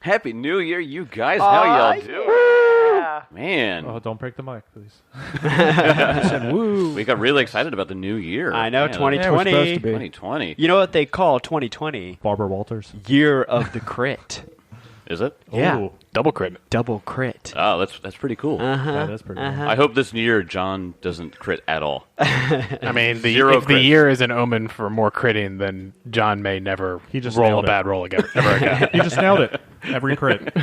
Happy New Year, you guys. How y'all doing? Yeah. Man. Oh, don't break the mic, please. Said, woo. We got really excited about the new year. I know, Man, 2020. Yeah, we're supposed to be. 2020. You know what they call 2020? Barbara Walters. Year of the crit. Is it? Yeah. Ooh, Double crit. Double crit. Oh, that's pretty cool. that is pretty cool. I hope this new year John doesn't crit at all. I mean, Zero if the crit. year is an omen for more critting, then John may never He just roll a nailed it. bad roll again, ever again. You just nailed it. Every crit.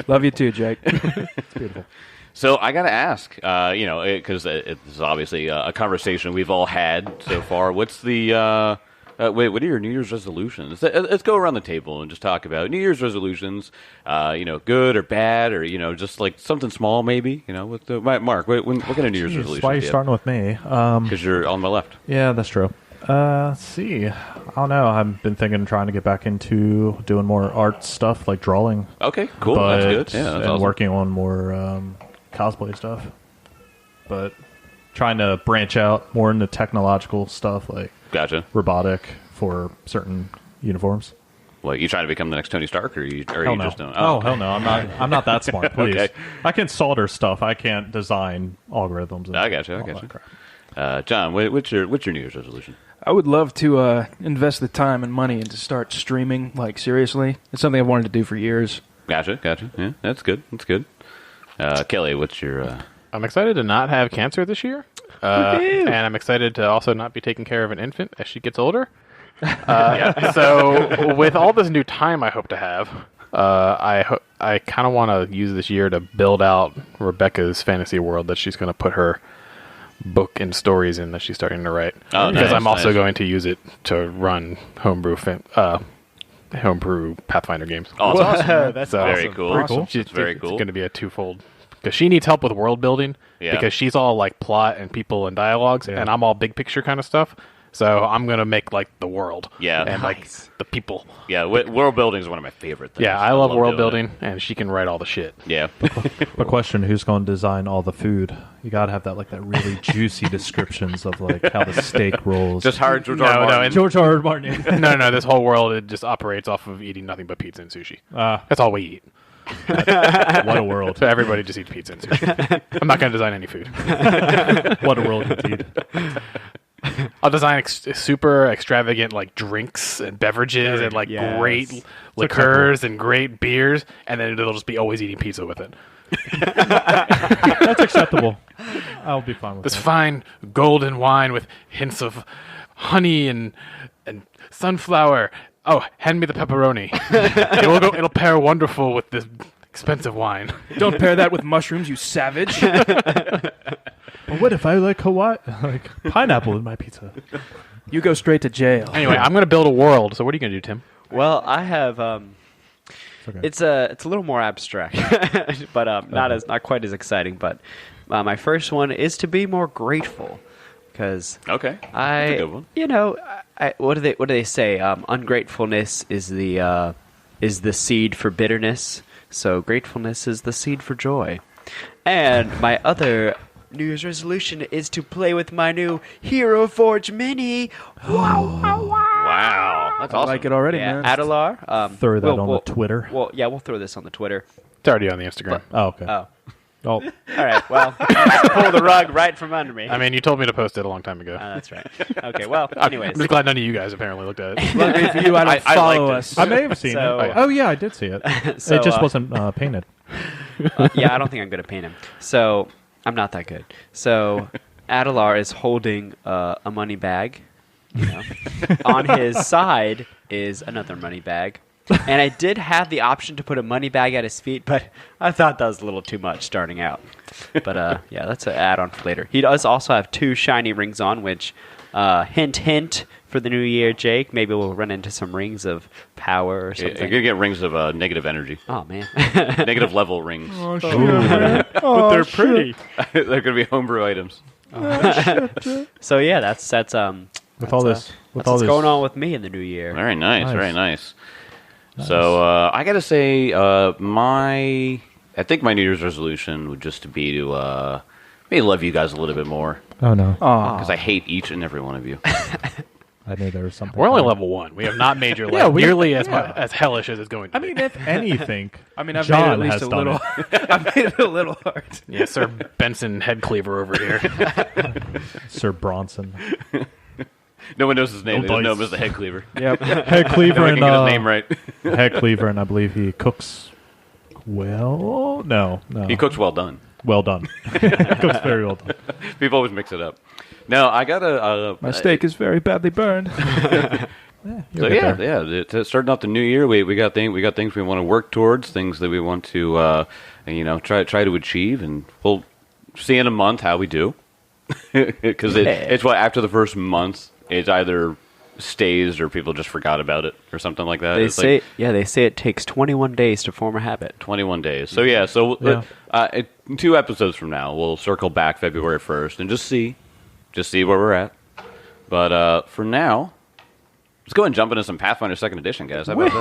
Love you too, Jake. It's beautiful. So I got to ask, because it's obviously a conversation we've all had so far. What's the what are your New Year's resolutions? Let's go around the table and just talk about New Year's resolutions. Good or bad, or just like something small, maybe. Mark, what kind of New Year's Jeez, resolutions? why are you starting with me? Because you're on my left. Yeah, that's true. Let's see. I don't know. I've been trying to get back into doing more art stuff, like drawing. Okay, cool. But, That's good. Yeah, that's and awesome. working on more cosplay stuff. But trying to branch out more into technological stuff, like Gotcha. robotic for certain uniforms. Like, you trying to become the next Tony Stark, or you Hell no. just don't? Oh, okay. hell no. I'm not that smart, please. Okay. I can solder stuff. I can't design algorithms. And I gotcha. all that crap. John, what's your New Year's resolution? I would love to invest the time and money and to start streaming, like, seriously. It's something I've wanted to do for years. Gotcha. Yeah, that's good. Kelly, what's your? I'm excited to not have cancer this year, and I'm excited to also not be taking care of an infant as she gets older. So with all this new time I hope to have, I kind of want to use this year to build out Rebecca's fantasy world that she's going to put her book and stories in that she's starting to write. Oh, because nice, I'm also nice. going to use it to run homebrew Pathfinder games. Oh, that's awesome. That's So- Very awesome. cool. Pretty cool. She's It's very It's cool. going to be a twofold because she needs help with world building. Yeah. Because she's all like plot and people and dialogues, Yeah. and I'm all big picture kind of stuff. So I'm gonna make like the world. Yeah. And like Nice. the people. Yeah, world building is one of my favorite things. Yeah, I love world doing building, and she can write all the shit. it. Yeah. The question: who's going to design all the food? You gotta have that really juicy descriptions of like how the steak rolls. Just hard George No, R. R. no, Martin. and- George R. R. Martin. No, this whole world it just operates off of eating nothing but pizza and sushi. That's all we eat. What a world! So everybody just eats pizza and sushi. I'm not gonna design any food. What a world indeed! I'll design super extravagant like drinks and beverages and like Yes. great liqueurs and great beers, and then it'll just be always eating pizza with it. That's acceptable. I'll be fine with This that. fine golden wine with hints of honey and sunflower. Oh, hand me the pepperoni. It'll pair wonderful with this expensive wine. Don't pair that with mushrooms, you savage. But what if I like Hawaii, like pineapple in my pizza? You go straight to jail. Anyway, I'm going to build a world. So what are you going to do, Tim? Well, I have. Okay. It's a little more abstract, but not quite as exciting. But my first one is to be more grateful, because Okay. That's a good one. what do they say? Ungratefulness is the seed for bitterness. So gratefulness is the seed for joy. And my other New Year's resolution is to play with my new Hero Forge Mini. Wow. That's I awesome. like it already, Yeah, man. Adelar. Throw that on the Twitter. Well, yeah, we'll throw this on the Twitter. It's already on the Instagram. Oh, okay. Oh, Oh, all right. Well, pull the rug right from under me. I mean, you told me to post it a long time ago. That's right. Okay. Well, I'm anyways. just glad none of you guys apparently looked at it. Luckily for you, I don't I follow liked it. us. I may have seen So- it. Oh yeah, I did see it. So, it just wasn't painted. Yeah, I don't think I'm good at painting. So I'm not that good. So Adelar is holding a money bag. You know. On his side is another money bag. And I did have the option to put a money bag at his feet, but I thought that was a little too much starting out. But yeah, that's an add-on for later. He does also have 2 shiny rings on, which, hint, hint, for the new year, Jake, maybe we'll run into some rings of power or You're something. going to get rings of negative energy. Oh, man. Negative level rings. But they're pretty. They're going to be homebrew items. So, yeah, that's With all this, with all what's this going on with me in the new year. Very nice. Nice. Very nice. So I got to say, I think my New Year's resolution would just be to maybe love you guys a little bit more, Oh no, Aw. because I hate each and every one of you. I I knew there was something. We're only coming. level 1. We have not made your Yeah, life we- nearly as yeah. as hellish as it's going to I be. mean, if anything, I mean, I've John made it at has least a done little. it. I've made it a little hard. Yeah, Sir Benson Head Cleaver over here. Sir Bronson, No one knows his name. They No just know dice. him as the head cleaver. Yep. head No cleaver, one can get his and name right. head cleaver, and I believe he cooks well. No, He cooks well done. well done. Cooks very well done. People always mix it up. No, I got a My steak is very badly burned. You'll So get there. starting off the new year, we got things we want to work towards, things that we want to try to achieve, and we'll see in a month how we do. Because it's what after the first month, it either stays or people just forgot about it or something like that. They It's say, like they say it takes 21 days to form a habit. 21 days. So Yeah. 2 episodes from now, we'll circle back February 1st and just see where we're at. But for now, let's go and jump into some Pathfinder 2nd Edition, guys. How about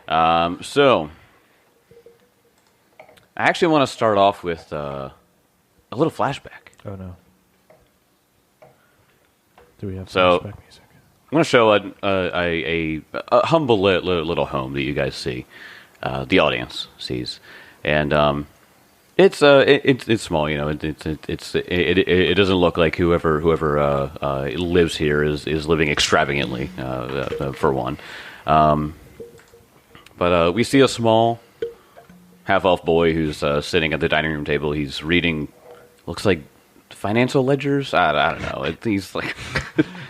that? So, I actually want to start off with a little flashback. Oh no. Do we have So- flashback music? I'm going to show a humble little home that you guys see, the audience sees, and it's small. You know, it doesn't look like whoever lives here is living extravagantly, for one. But we see a small half-elf boy who's sitting at the dining room table. He's reading, looks like financial ledgers. I don't know. He's like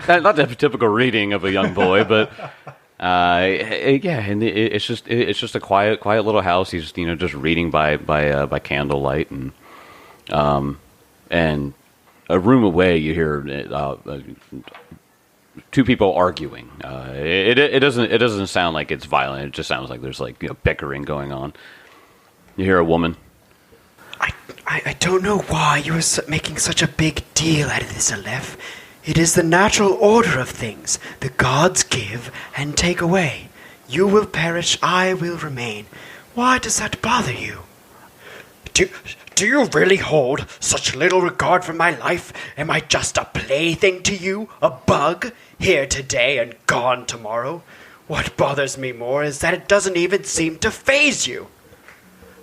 not the typical reading of a young boy, but and it's just a quiet little house. He's just reading by candlelight, and a room away you hear two people arguing. It doesn't sound like it's violent. It just sounds like there's bickering going on. You hear a woman. I don't know why you are making such a big deal out of this, Aleph. It is the natural order of things. The gods give and take away. You will perish, I will remain. Why does that bother you? Do you really hold such little regard for my life? Am I just a plaything to you? A bug? Here today and gone tomorrow? What bothers me more is that it doesn't even seem to faze you.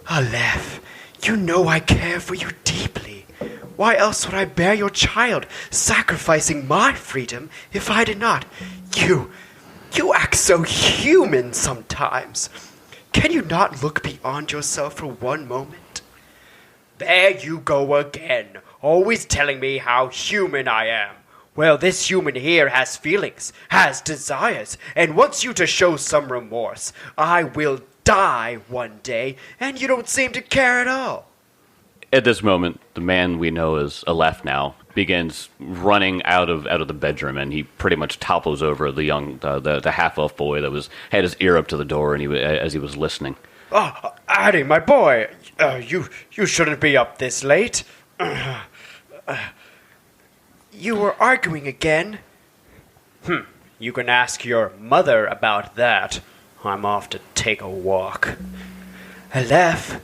Aleph, you know I care for you deeply. Why else would I bear your child, sacrificing my freedom if I did not? You act so human sometimes. Can you not look beyond yourself for one moment? There you go again, always telling me how human I am. Well, this human here has feelings, has desires, and wants you to show some remorse. I will die one day, and you don't seem to care at all. At this moment, the man we know as Aleph now begins running out of the bedroom, and he pretty much topples over the young the half elf boy that had his ear up to the door, and as he was listening. Oh, Addy, my boy, you shouldn't be up this late. You were arguing again. You can ask your mother about that. I'm off to take a walk. Aleph,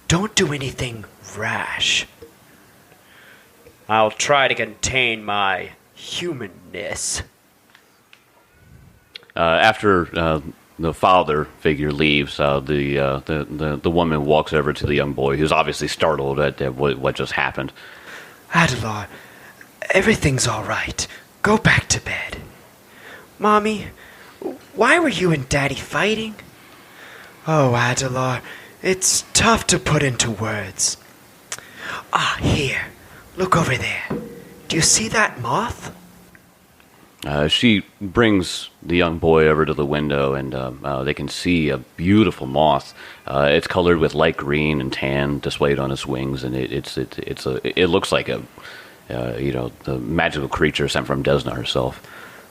don't do anything rash. I'll try to contain my humanness. After the father figure leaves, the woman walks over to the young boy, who's obviously startled at what just happened. Adelar, everything's all right. Go back to bed. Mommy, why were you and Daddy fighting? Oh, Adelar, it's tough to put into words. Here, look over there. Do you see that moth? She brings the young boy over to the window, and they can see a beautiful moth. It's colored with light green and tan, displayed on its wings, and it looks like the magical creature sent from Desna herself.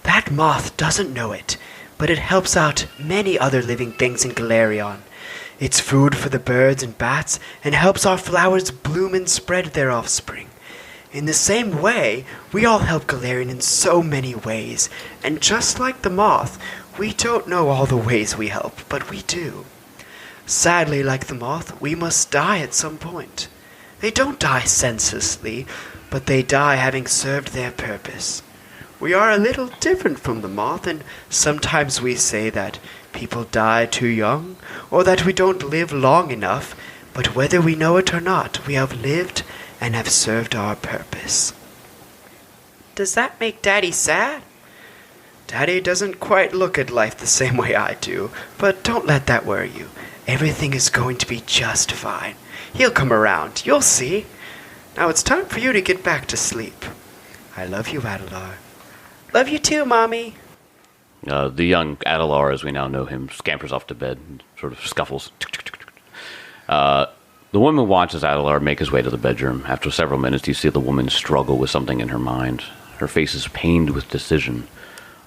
That moth doesn't know it, but it helps out many other living things in Galarion. It's food for the birds and bats, and helps our flowers bloom and spread their offspring. In the same way, we all help Galarion in so many ways, and just like the moth, we don't know all the ways we help, but we do. Sadly, like the moth, we must die at some point. They don't die senselessly, but they die having served their purpose. We are a little different from the moth, and sometimes we say that people die too young, or that we don't live long enough, but whether we know it or not, we have lived and have served our purpose. Does that make Daddy sad? Daddy doesn't quite look at life the same way I do, but don't let that worry you. Everything is going to be just fine. He'll come around, you'll see. Now it's time for you to get back to sleep. I love you, Adelar. Love you too, Mommy. The young Adelar, as we now know him, scampers off to bed and sort of scuffles. The woman watches Adelar make his way to the bedroom. After several minutes, you see the woman struggle with something in her mind. Her face is pained with decision.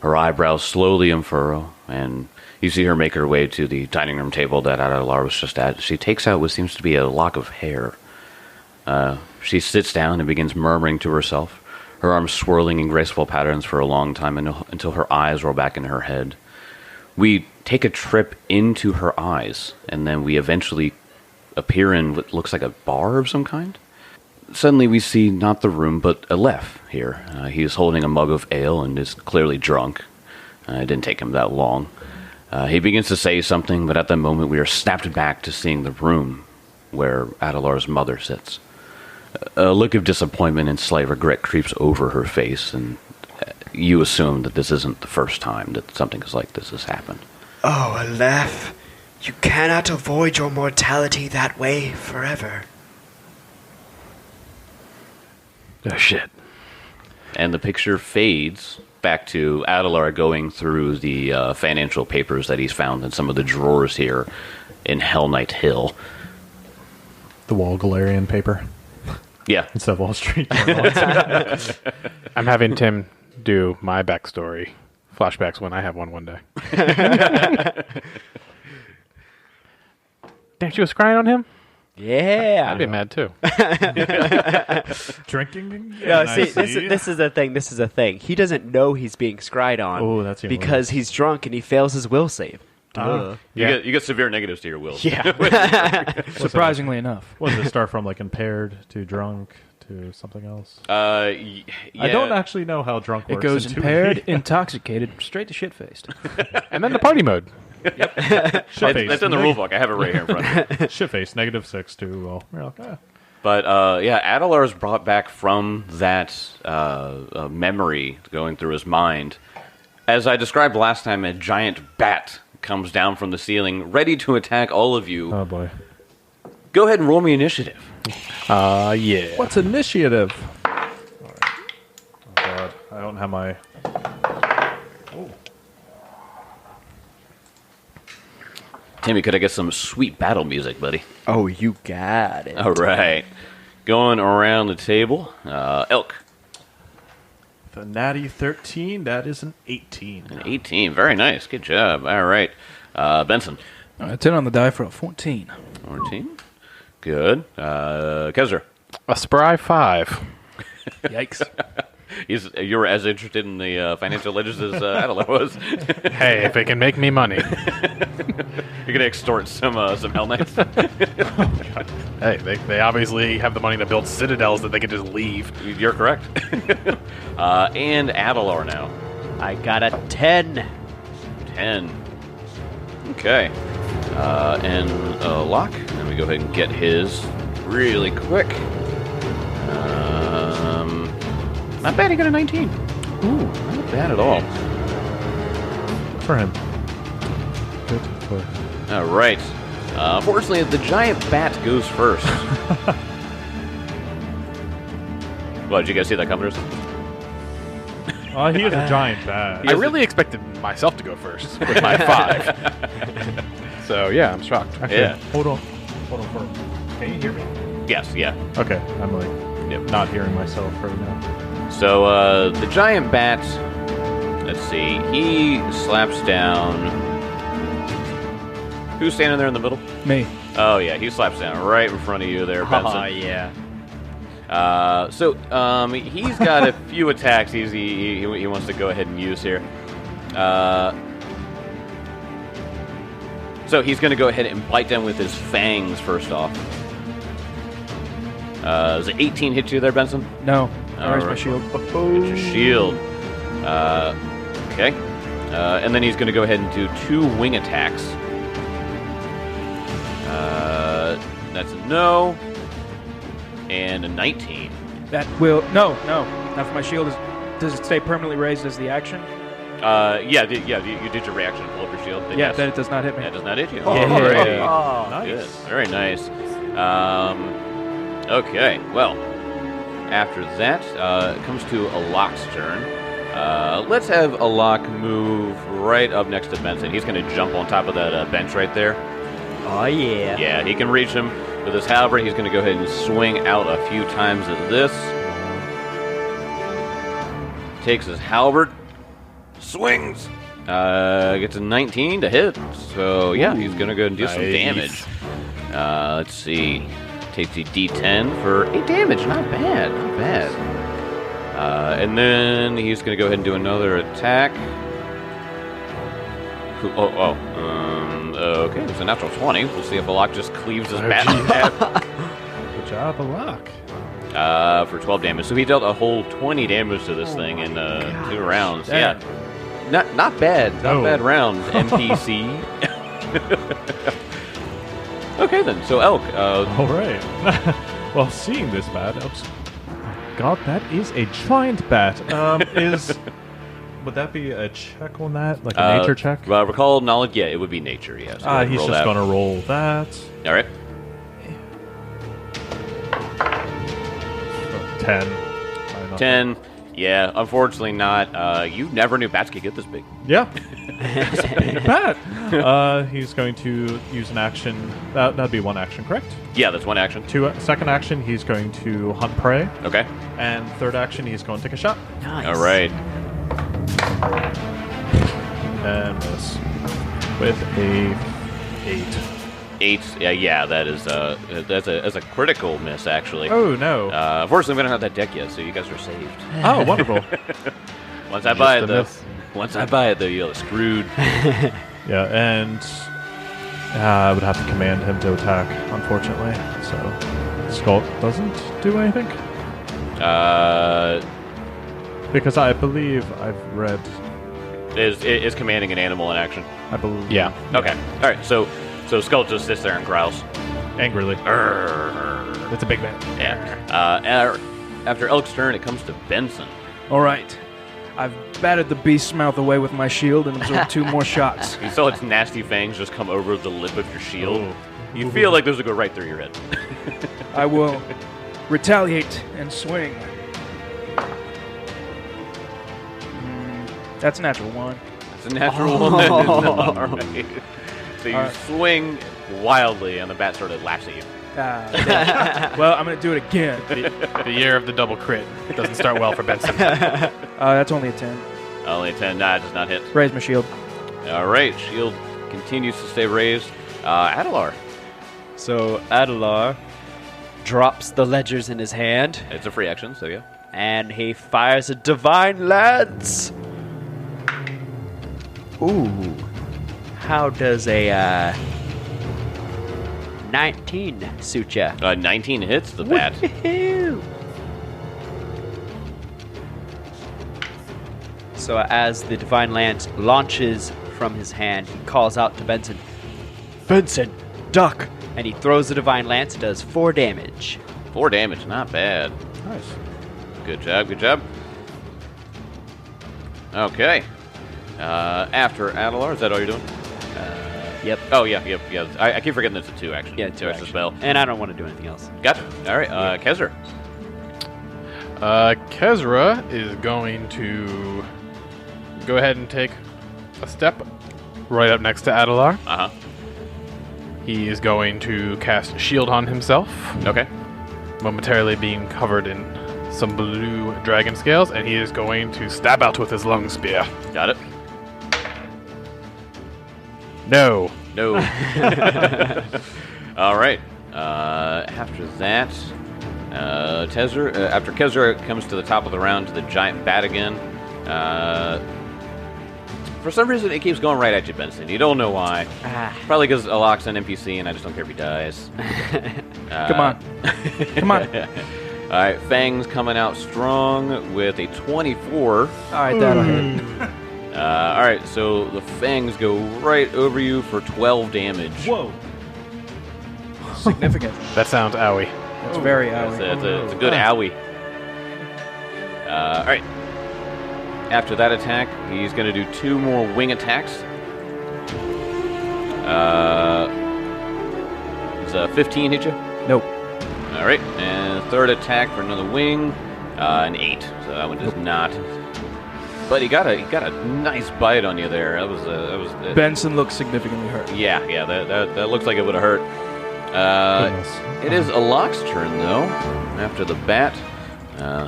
Her eyebrows slowly unfurrow, and you see her make her way to the dining room table that Adelar was just at. She takes out what seems to be a lock of hair. She sits down and begins murmuring to herself, her arms swirling in graceful patterns for a long time until her eyes roll back in her head. We take a trip into her eyes, and then we eventually appear in what looks like a bar of some kind. Suddenly we see not the room, but Aleph here. He is holding a mug of ale and is clearly drunk. It didn't take him that long. He begins to say something, but at that moment we are snapped back to seeing the room where Adelar's mother sits. A look of disappointment and slight regret creeps over her face, and you assume that this isn't the first time that something like this has happened. Oh, Aleph, you cannot avoid your mortality that way forever. Oh, shit. And the picture fades back to Adelar going through the financial papers that he's found in some of the drawers here in Hell Knight Hill. The Wall Galarian paper Yeah. instead of Wall Street Journal. I'm having Tim do my backstory flashbacks when I have one day. Damn, she was crying on him? Yeah. I'd be mad too. Drinking? No, see, this is the thing. This is the thing. He doesn't know he's being scryed on Oh, that's even because worse. he's drunk and he fails his will save. Oh. You get severe negatives to your will. Yeah. Surprisingly enough. What does it start from, like impaired to drunk to something else? Yeah. I don't actually know how drunk It works. goes in 2E. impaired, intoxicated, straight to shit-faced. And then the party mode. Shit-faced. That's in the rule book. I have it right here in front of me. Shit-faced, -6 to, well, you're like, ah. But, Adelar is brought back from that memory going through his mind. As I described last time, a giant bat comes down from the ceiling, ready to attack all of you. Oh, boy. Go ahead and roll me initiative. Yeah. What's initiative? All right. Oh, God. I don't have my... Timmy, could I get some sweet battle music, buddy? Oh, you got it. All right. Going around the table. Elk, The natty 13, that is an 18. an 18. Very nice. Good job. All right. Benson, 10 on the die for a 14. 14. Good. Kezzer, A spry 5. Yikes. you were as interested in the financial ledgers as Adelar was. Hey, if it can make me money. You're going to extort some Hell Knights. Hey, they obviously have the money to build citadels that they can just leave. You're correct. And Adelar now. I got a 10. 10. Okay. And Alak. Let me go ahead and get his really quick. Not bad, he got a 19. Ooh, not bad at all. For him. Good for All right. Fortunately, the giant bat goes first. What, did you guys see that coming? Oh, he is a giant bat. I really expected myself to go first with my 5. So, yeah, I'm shocked. Actually, Yeah. Hold on for Can you hear me? Yes, yeah. Okay, I'm like not hearing myself right now. So, the giant bat, let's see, he slaps down... Who's standing there in the middle? Me. Oh, yeah, he slaps down right in front of you there, Benson. Oh, yeah. He's got a few attacks he wants to go ahead and use here. So he's going to go ahead and bite down with his fangs first off. Does an 18 hit you there, Benson? No. I raised my Alright. shield. Hit your shield. Okay. And then he's going to go ahead and do 2 wing attacks. That's a no. And a 19. That will no. Not for my shield. Does it stay permanently raised as the action? You did your reaction to pull up your shield. Then Yeah, yes. then it does not hit me. That does not hit you. Yeah. Alrighty. Nice. Good. Very nice. Okay. Well, after that, it comes to Alak's turn. Let's have Alak move right up next to Benson. He's going to jump on top of that bench right there. Oh, yeah. Yeah, he can reach him with his halberd. He's going to go ahead and swing out a few times at this. Takes his halberd. Swings. Gets a 19 to hit. So, yeah, he's going to go and do some damage. Let's see. Takes a D10 for 8 damage. Not bad. Not bad. And then he's going to go ahead and do another attack. Okay, it's a natural 20. We'll see if Alak just cleaves his bat in half. Good job, Alak. For 12 damage. So he dealt a whole 20 damage to this thing in 2 rounds. Damn. Yeah. Not bad. Not No. bad rounds, NPC. Okay, then. So, Elk. All right. Well, seeing this bat, God, that is a giant bat. Would that be a check on that, like a nature check? Recall knowledge? Yeah, it would be nature, yes. He's just gonna roll that. All right. 10. 10. Yeah, unfortunately not. You never knew bats could get this big. Yeah. It's a big bat. He's going to use an action. That'd be 1 action, correct? Yeah, that's 1 action. Second action, he's going to hunt prey. Okay. And third action, he's going to take a shot. Nice. All right. And miss. With a 8. 8. Yeah, that is that's a critical miss actually. Oh, no. Unfortunately, we don't have that deck yet, so you guys are saved. Oh, wonderful. Once I buy it, a though. miss. Once I buy it, though, you're screwed. Yeah, and I would have to command him to attack, unfortunately. So, Skull doesn't do anything? Because I believe I've read... Is commanding an animal in action? I believe... Yeah. Okay. All right. So Skull just sits there and growls. Angrily. Arrgh. It's a big man. Yeah. After Elk's turn, it comes to Benson. All right. I've batted the beast's mouth away with my shield and absorbed 2 more shots. You saw its nasty fangs just come over the lip of your shield. Oh. You feel like those would go right through your head. I will retaliate and swing. That's a natural 1. It's a natural one. All right. So you swing wildly, and the bat sort of laughs at you. Well, I'm going to do it again. The year of the double crit doesn't start well for Benson. That's only a 10. Only a 10. Nah, it does not hit. Raise my shield. All right. Shield continues to stay raised. Adelar. So Adelar drops the ledgers in his hand, It's a free action, so yeah. and he fires a divine lance. Ooh. How does a 19 suit ya? 19 hits the bat. Woohoo! So as the divine lance launches from his hand, he calls out to Benson, "Benson, duck!" And he throws the divine lance and does 4 damage. 4 damage, not bad. Nice. Good job, good job. Okay. After Adelar, is that all you're doing? Yep. Oh, yeah. I keep forgetting it's a 2 action. Yeah, 2 2 action action. spell. And I don't want to do anything else. Gotcha. All right, Kezra. Kezra is going to go ahead and take a step right up next to Adelar. Uh-huh. He is going to cast Shield on himself, Okay. momentarily being covered in some blue dragon scales, and he is going to stab out with his long spear. Got it. No. No. All right. After that, after Kezra comes to the top of the round to the giant bat again. For some reason, it keeps going right at you, Benson. You don't know why. Probably because Alak's an NPC, and I just don't care if he dies. Come on. Come on. All right, Fang's coming out strong with a 24. All right, that'll hit. All right, so the Fangs go right over you for 12 damage. Whoa. Significant. That sounds owie. That's very It's owie. a good owie. All right. After that attack, he's going to do 2 more wing attacks. Does 15 hit you? Nope. All right, and third attack for another wing, an 8. So that one does not. But he got a nice bite on you there. That was Benson looks significantly hurt. Yeah, that looks like it would have hurt. Goodness. It is Alak's turn though. After the bat,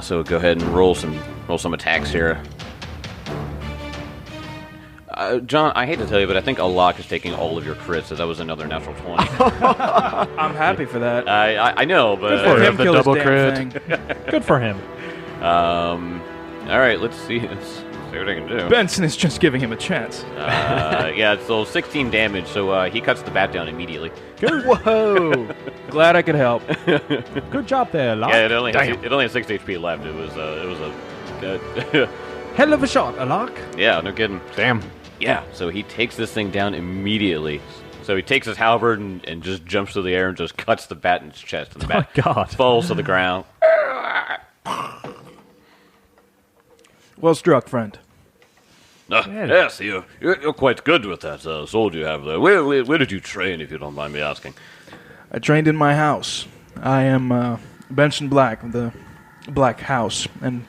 so go ahead and roll some attacks here. John, I hate to tell you, but I think Alak is taking all of your crits, so that was another natural 20. I'm happy for that. I know, but Good for Let him the kill this double damn crit. thing. Good for him. all right, let's see what I can do. Benson is just giving him a chance. Yeah, so 16 damage, so he cuts the bat down immediately. Whoa! Glad I could help. Good job there, Alak. Yeah, it only had 6 HP left. It was a Hell of a shot, Alak. yeah, no kidding. Damn. Yeah, so he takes this thing down immediately. So he takes his halberd and just jumps through the air and just cuts the bat in his chest. And the bat God. falls to the ground. Well struck, friend. Yes, you're quite good with that sword you have there. Where did you train, if you don't mind me asking? I trained in my house. I am Benson Black of the Black House, and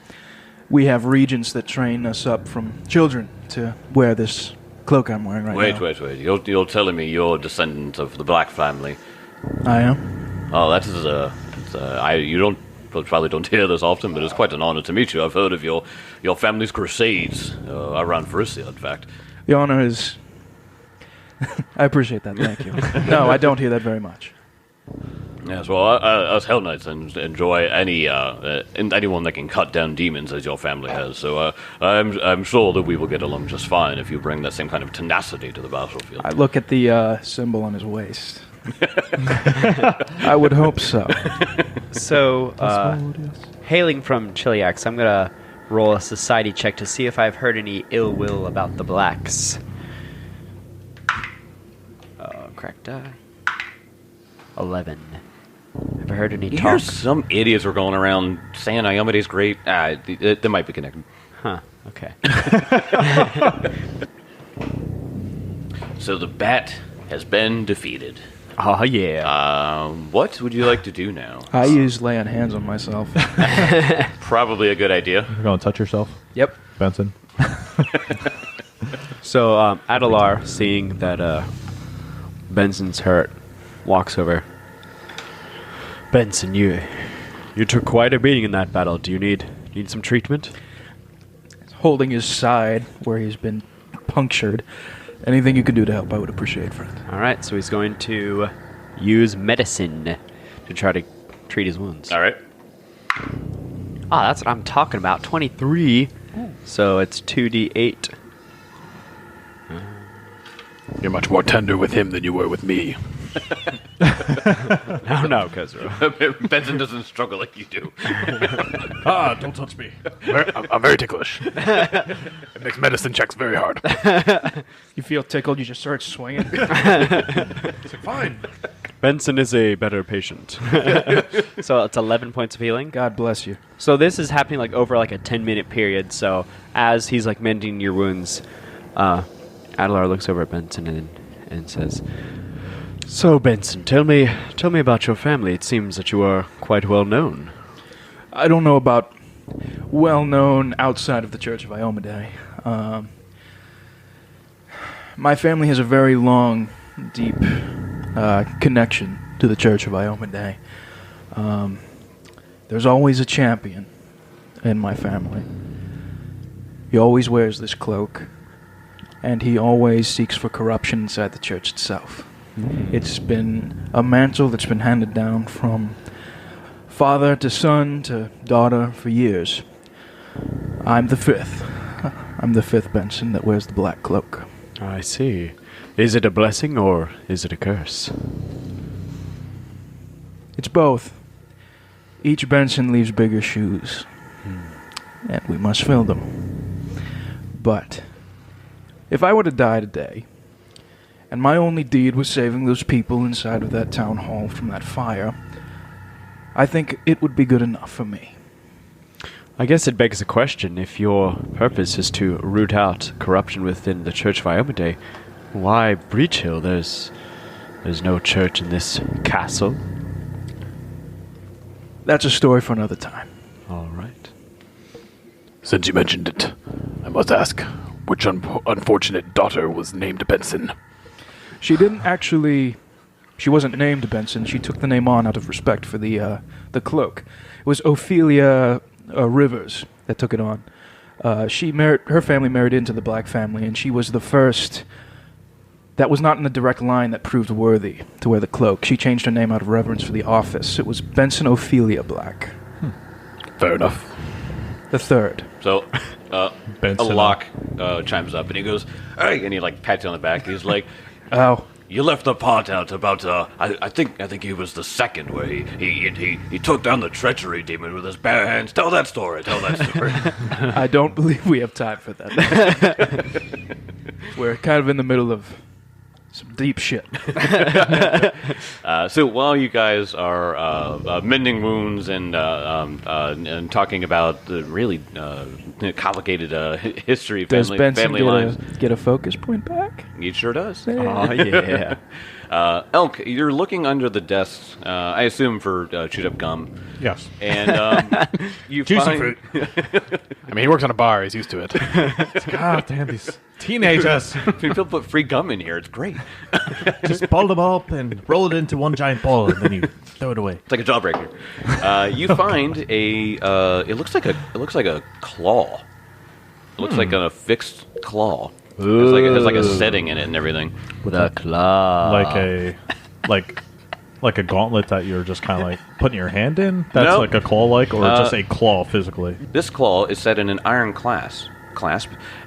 we have regents that train us up from children to wear this cloak I'm wearing right now. Wait. You're telling me you're a descendant of the Black family? I am. Oh, that is you probably don't hear this often, but it's quite an honor to meet you. I've heard of your family's crusades around Farisia, in fact. The honor is... I appreciate that, thank you. No, I don't hear that very much. Yes, well, us Hell Knights enjoy anyone that can cut down demons as your family has. So I'm sure that we will get along just fine if you bring that same kind of tenacity to the battlefield. I look at the symbol on his waist. I would hope so. So, hailing from Chiliax, I'm going to roll a society check to see if I've heard any ill will about the blacks. Cracked die. 11. Have I heard any talk? Here's some idiots were going around saying Iomede's great. They might be connected. Huh, okay. So the bat has been defeated. Oh, yeah. What would you like to do now? I use lay on hands on myself. Probably a good idea. You're going to touch yourself, Yep. Benson. So, Adelar, seeing that Benson's hurt, walks over. Benson, you took quite a beating in that battle. Do you need some treatment? Holding his side where he's been punctured. Anything you could do to help, I would appreciate, friend. All right, so he's going to use medicine to try to treat his wounds. All right. Ah, that's what I'm talking about. 23. So it's 2d8. You're much more tender with him than you were with me. No, Kozro. Benson doesn't struggle like you do. Don't touch me. I'm very ticklish. It makes medicine checks very hard. You feel tickled, you just start swinging. Fine. Benson is a better patient. So it's 11 points of healing. God bless you. So this is happening over a 10-minute period. So as he's mending your wounds, Adelar looks over at Benson and says, "So Benson, tell me about your family. It seems that you are quite well known." I don't know about well-known outside of the Church of Iomade. My family has a very long, deep connection to the Church of Iomade. There's always a champion in my family. He always wears this cloak, and he always seeks for corruption inside the church itself. It's been a mantle that's been handed down from father to son to daughter for years. I'm the fifth. I'm the fifth Benson that wears the black cloak. I see. Is it a blessing or is it a curse? It's both. Each Benson leaves bigger shoes, and we must fill them. But if I were to die today, and my only deed was saving those people inside of that town hall from that fire, I think it would be good enough for me. I guess it begs the question, if your purpose is to root out corruption within the Church of Iomade, why Breach Hill? There's no church in this castle. That's a story for another time. All right. Since you mentioned it, I must ask, which unfortunate daughter was named Benson? She didn't actually... She wasn't named Benson. She took the name on out of respect for the cloak. It was Ophelia Rivers that took it on. Her family married into the Black family, and she was the first... That was not in the direct line that proved worthy to wear the cloak. She changed her name out of reverence for the office. It was Benson Ophelia Black. Fair enough. The third. So, Benson. Alak chimes up and he goes, "Hey!" and he like pats you on the back. He's like, Oh, "You left the part out about I think he was the second where he took down the treachery demon with his bare hands. Tell that story. Tell that story." I don't believe we have time for that. We're kind of in the middle of some deep shit. So while you guys are mending wounds and talking about the really complicated history, Does family Benson lines, get a focus point back? he sure does. Oh, yeah. Elk, you're looking under the desk, I assume for chewed up gum, Yes. and you Juicy find fruit. I mean, he works on a bar. He's used to it. God damn these teenagers. people put free gum in here. It's great. Just ball them up and roll it into one giant ball, and then you throw it away. It's like a jawbreaker. You find it looks like a claw. It looks like a fixed claw. It has like a setting in it and everything. With a claw. Like a gauntlet that you're just kind of like putting your hand in. That's No. like a claw-like, or just a claw physically. This claw is set in an iron clasp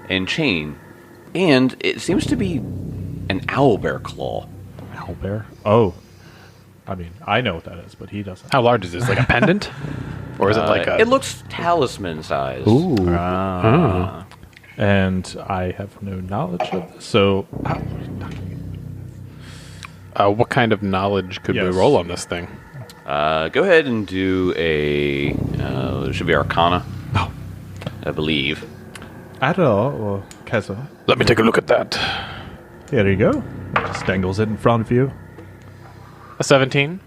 and chain, and it seems to be an owlbear claw. Owlbear. Oh, I mean, I know what that is, but he doesn't. How large is this? Like a pendant? Or is it like a... It looks talisman sized. Ooh. And I have no knowledge of this, so what kind of knowledge could we Yes. roll on this thing? Go ahead and do a. It should be Arcana. I believe. Adder or Keza. Let me take a look at that. Here you go. It just dangles it in front of you. A 17?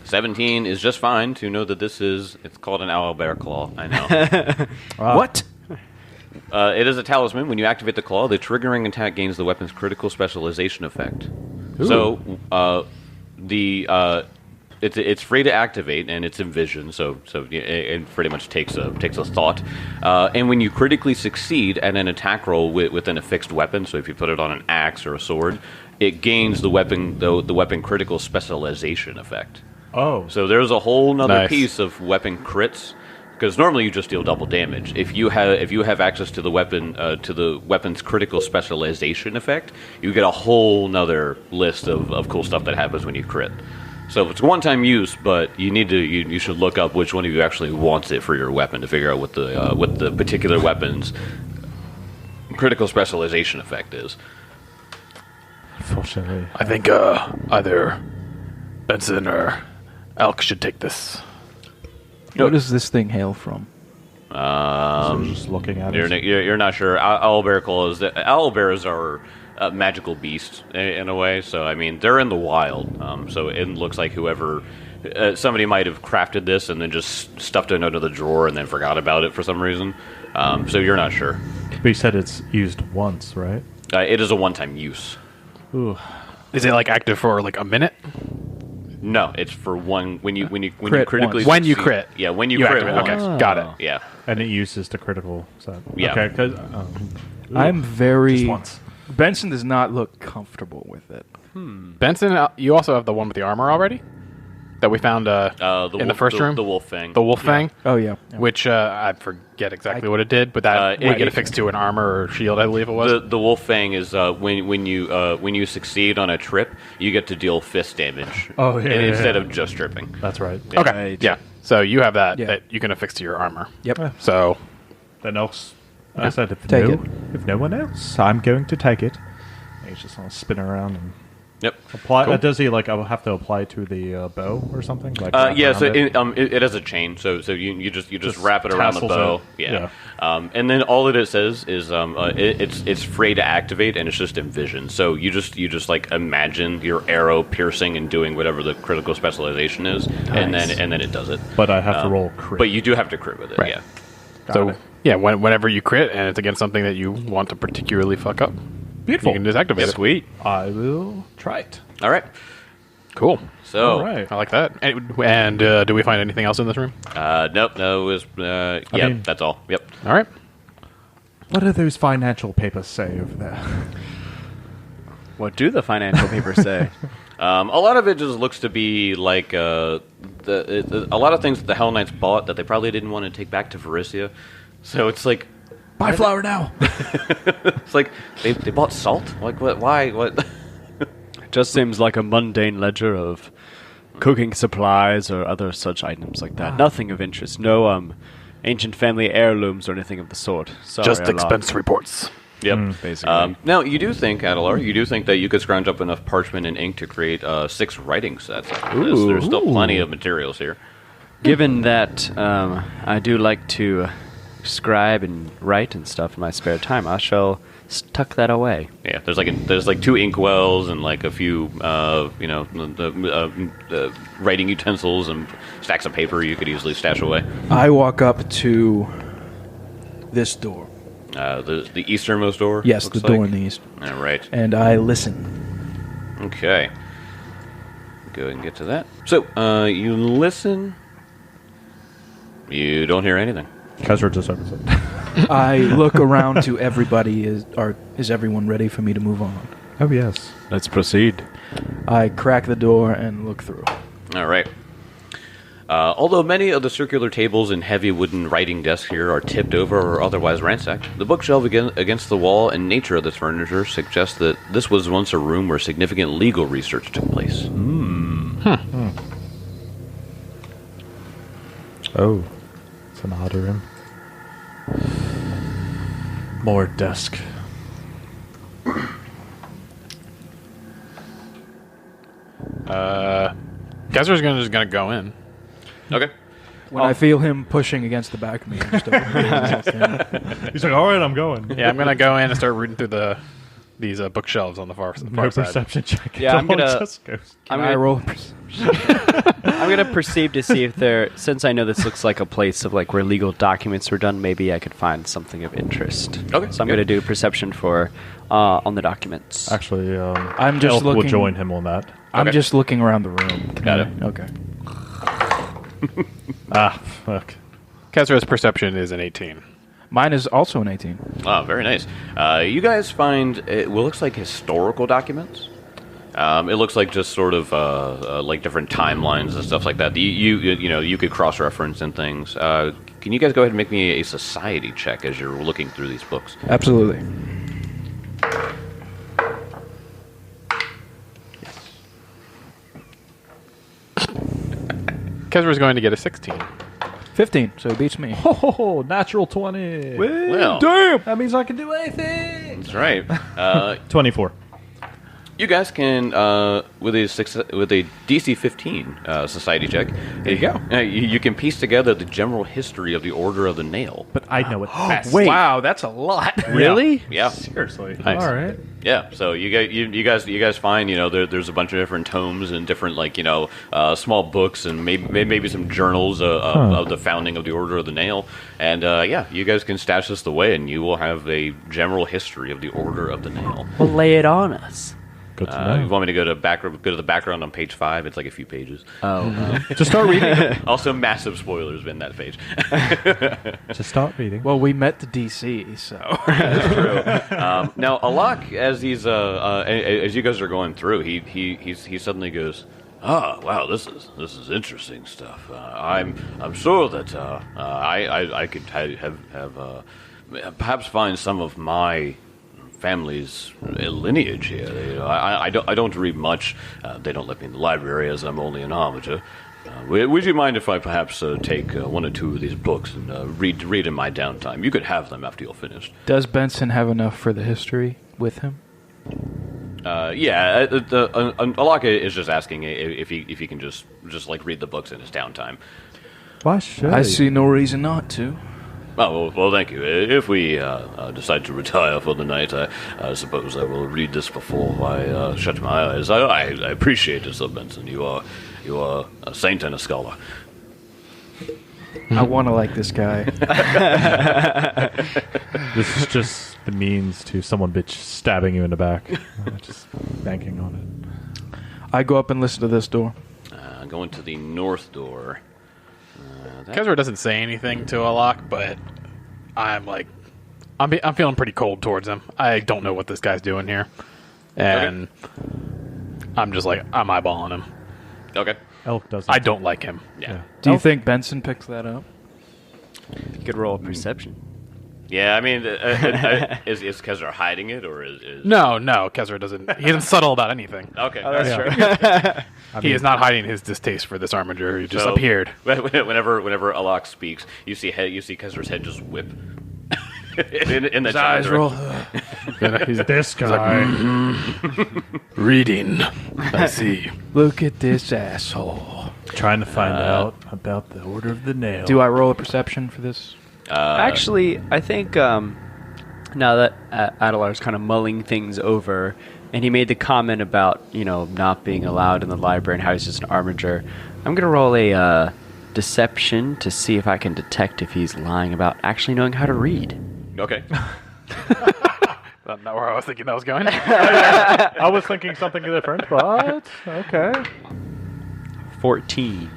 17 is just fine to know that it's called an owlbear claw. I know. What? It is a talisman. When you activate the claw, the triggering attack gains the weapon's critical specialization effect. So, it's free to activate, and it's in vision, so it pretty much takes a thought. And when you critically succeed at an attack roll within a fixed weapon, so if you put it on an axe or a sword, it gains the weapon critical specialization effect. Oh. So there's a whole nother Nice. piece of weapon crits, because normally you just deal double damage. If you have access to the weapon's critical specialization effect, you get a whole nother list of cool stuff that happens when you crit. So it's one-time use, but you should look up which one of you actually wants it for your weapon to figure out what the particular weapon's critical specialization effect is. Unfortunately. I think either Benson or Alk should take this. Where does this thing hail from? So just looking at it. You're not sure. Owlbears are magical beasts in a way. So I mean, they're in the wild. So it looks like somebody might have crafted this and then just stuffed it under the drawer and then forgot about it for some reason. So you're not sure. But you said it's used once, right? It is a one-time use. Ooh. Is it like active for like a minute? No, it's for one when you Crit critically once. When you succeed. crit. Yeah, when you crit activate. once. Okay, got it. Yeah. And it uses the critical set. Yeah. Okay, 'cause, I'm very... Just once. Benson does not look comfortable with it. Benson, you also have the one with the armor already? That we found in the first room? The wolf fang. The wolf fang? Oh, yeah. Which I forget exactly what it did, but that we get affixed to an armor or shield, I believe it was. The wolf fang is when you succeed on a trip, you get to deal fist damage. Oh, yeah, instead yeah. of just tripping. That's right. Okay, yeah. So you have that Yeah. that you can affix to your armor. Yep. So Then else, I said Take it. if no one else, I'm going to take it. And he's just gonna spin around and Yep. apply. Cool. Does he like? I will have to apply it to the bow or something? Like wrap Yeah, so around it? it has a chain, so you just Just wrap it around the tassels bow, it. yeah. And then all that it says is it's free to activate, and it's just envision. So you just like imagine your arrow piercing and doing whatever the critical specialization is, and then it does it. But I have to roll crit. But you do have to crit with it, Right. yeah. so it. yeah, whenever you crit and it's against something that you want to particularly fuck up, Beautiful. you can just activate it. Sweet. I will try it. All right. Cool. So All right. I like that. And do we find anything else in this room? nope, no, it was yeah, mean- that's all. Yep. All right. What do those financial papers say over there? What do the financial papers say? A lot of it just looks to be like a lot of things that the Hell Knights bought that they probably didn't want to take back to Varisia. So it's like Buy flour now. it's like they bought salt. Like what? Why? What? Just seems like a mundane ledger of cooking supplies or other such items like that. Nothing of interest. No ancient family heirlooms or anything of the sort. Sorry, Just Alak. expense reports. Yep. basically. Now you do think, Adelar, you do think that you could scrounge up enough parchment and ink to create 6 writing sets out of this. Ooh. There's still plenty of materials here. Given that I do like to scribe and write and stuff in my spare time, I shall tuck that away. Yeah, there's like 2 inkwells and like a few writing utensils and stacks of paper you could easily stash away. I walk up to this door. The easternmost door. Yes, looks the door like. in the east. All right. And I listen. Okay. Go ahead and get to that. So you listen. You don't hear anything. Kaiser just opens it. I look around to everybody. Is everyone ready for me to move on? Oh yes. Let's proceed. I crack the door and look through. All right. Although many of the circular tables and heavy wooden writing desks here are tipped over or otherwise ransacked, the bookshelf against the wall and nature of this furniture suggests that this was once a room where significant legal research took place. Oh, it's an odd room. More desk. Geyser's just gonna go in. Okay. When I feel him pushing against the back of me, I just open the door. He's like, all right, I'm going. Yeah, I'm gonna go in and start rooting through these bookshelves on the far No side. perception check. Yeah, I'm It all gonna- just goes. Can I'm I gonna- roll? I'm gonna perceive to see if there, since I know this looks like a place of like where legal documents were done, maybe I could find something of interest. Okay, So I'm good. gonna do perception for on the documents. Actually, I'm just Elf will looking- join him on that. I'm Okay. just looking around the room. Got it. Okay. Ah, fuck. Kezra's perception is an 18. Mine is also an 18. Oh, very nice. You guys find it looks like historical documents. It looks like just sort of like different timelines and stuff like that. You could cross-reference and things. Can you guys go ahead and make me a society check as you're looking through these books? Absolutely. Kezra's going to get a 16. 15, so he beats me. Oh, natural 20. Well, Damn! That means I can do anything. that's right. 24. You guys can with a DC 15 society check. There you go. You can piece together the general history of the Order of the Nail. But I know it best. Wow, that's a lot. Really? Yeah. Seriously. Nice. All right. Yeah, so you guys find there's a bunch of different tomes and different small books and maybe some journals of the founding of the Order of the Nail, and you guys can stash this away and you will have a general history of the Order of the Nail. Well, lay it on us. Good to know. You want me to go to the background on page 5? It's like a few pages. Just start reading. Also, massive spoilers in that page. Just start reading. Well, we met the DC, so. Now, Alak, as you guys are going through, he suddenly goes, "Ah, wow, this is interesting stuff. I'm sure that I could have perhaps find some of my family's lineage here. I don't read much. They don't let me in the library as I'm only an amateur. Would you mind if I perhaps take one or two of these books and read in my downtime? You could have them after you're finished. Does Benson have enough for the history with him? Yeah, Alak is just asking if he can just like read the books in his downtime. Why should I see no reason not to. Oh, well, thank you. If we decide to retire for the night, I suppose I will read this before I shut my eyes. I appreciate it, Sir Benson. You are a saint and a scholar. I want to like this guy. This is just the means to someone bitch stabbing you in the back. Just banking on it. I go up and listen to this door. Going to the north door. Kezra doesn't say anything to Alak, but I'm feeling pretty cold towards him. I don't know what this guy's doing here, and I'm just like I'm eyeballing him. Okay. Elk doesn't. I don't like him. Yeah. Do you think Benson picked that up? You could roll a perception. Yeah, I mean, is Kezar hiding it, or is... No, Kezra doesn't. He isn't subtle about anything. Okay. That's true. He is not hiding his distaste for this armiger. He just So, appeared. Whenever Alak speaks, you see Kezar's head just whip. in the His eyes direction. roll. He's This guy. reading. I see. Look at this asshole. Trying to find out about the Order of the Nail. Do I roll a perception for this? Actually, I think now that Adelar's kind of mulling things over, and he made the comment about, not being allowed in the library and how he's just an armiger, I'm going to roll a deception to see if I can detect if he's lying about actually knowing how to read. Okay. Not where I was thinking that was going. I was thinking something different, but okay. 14.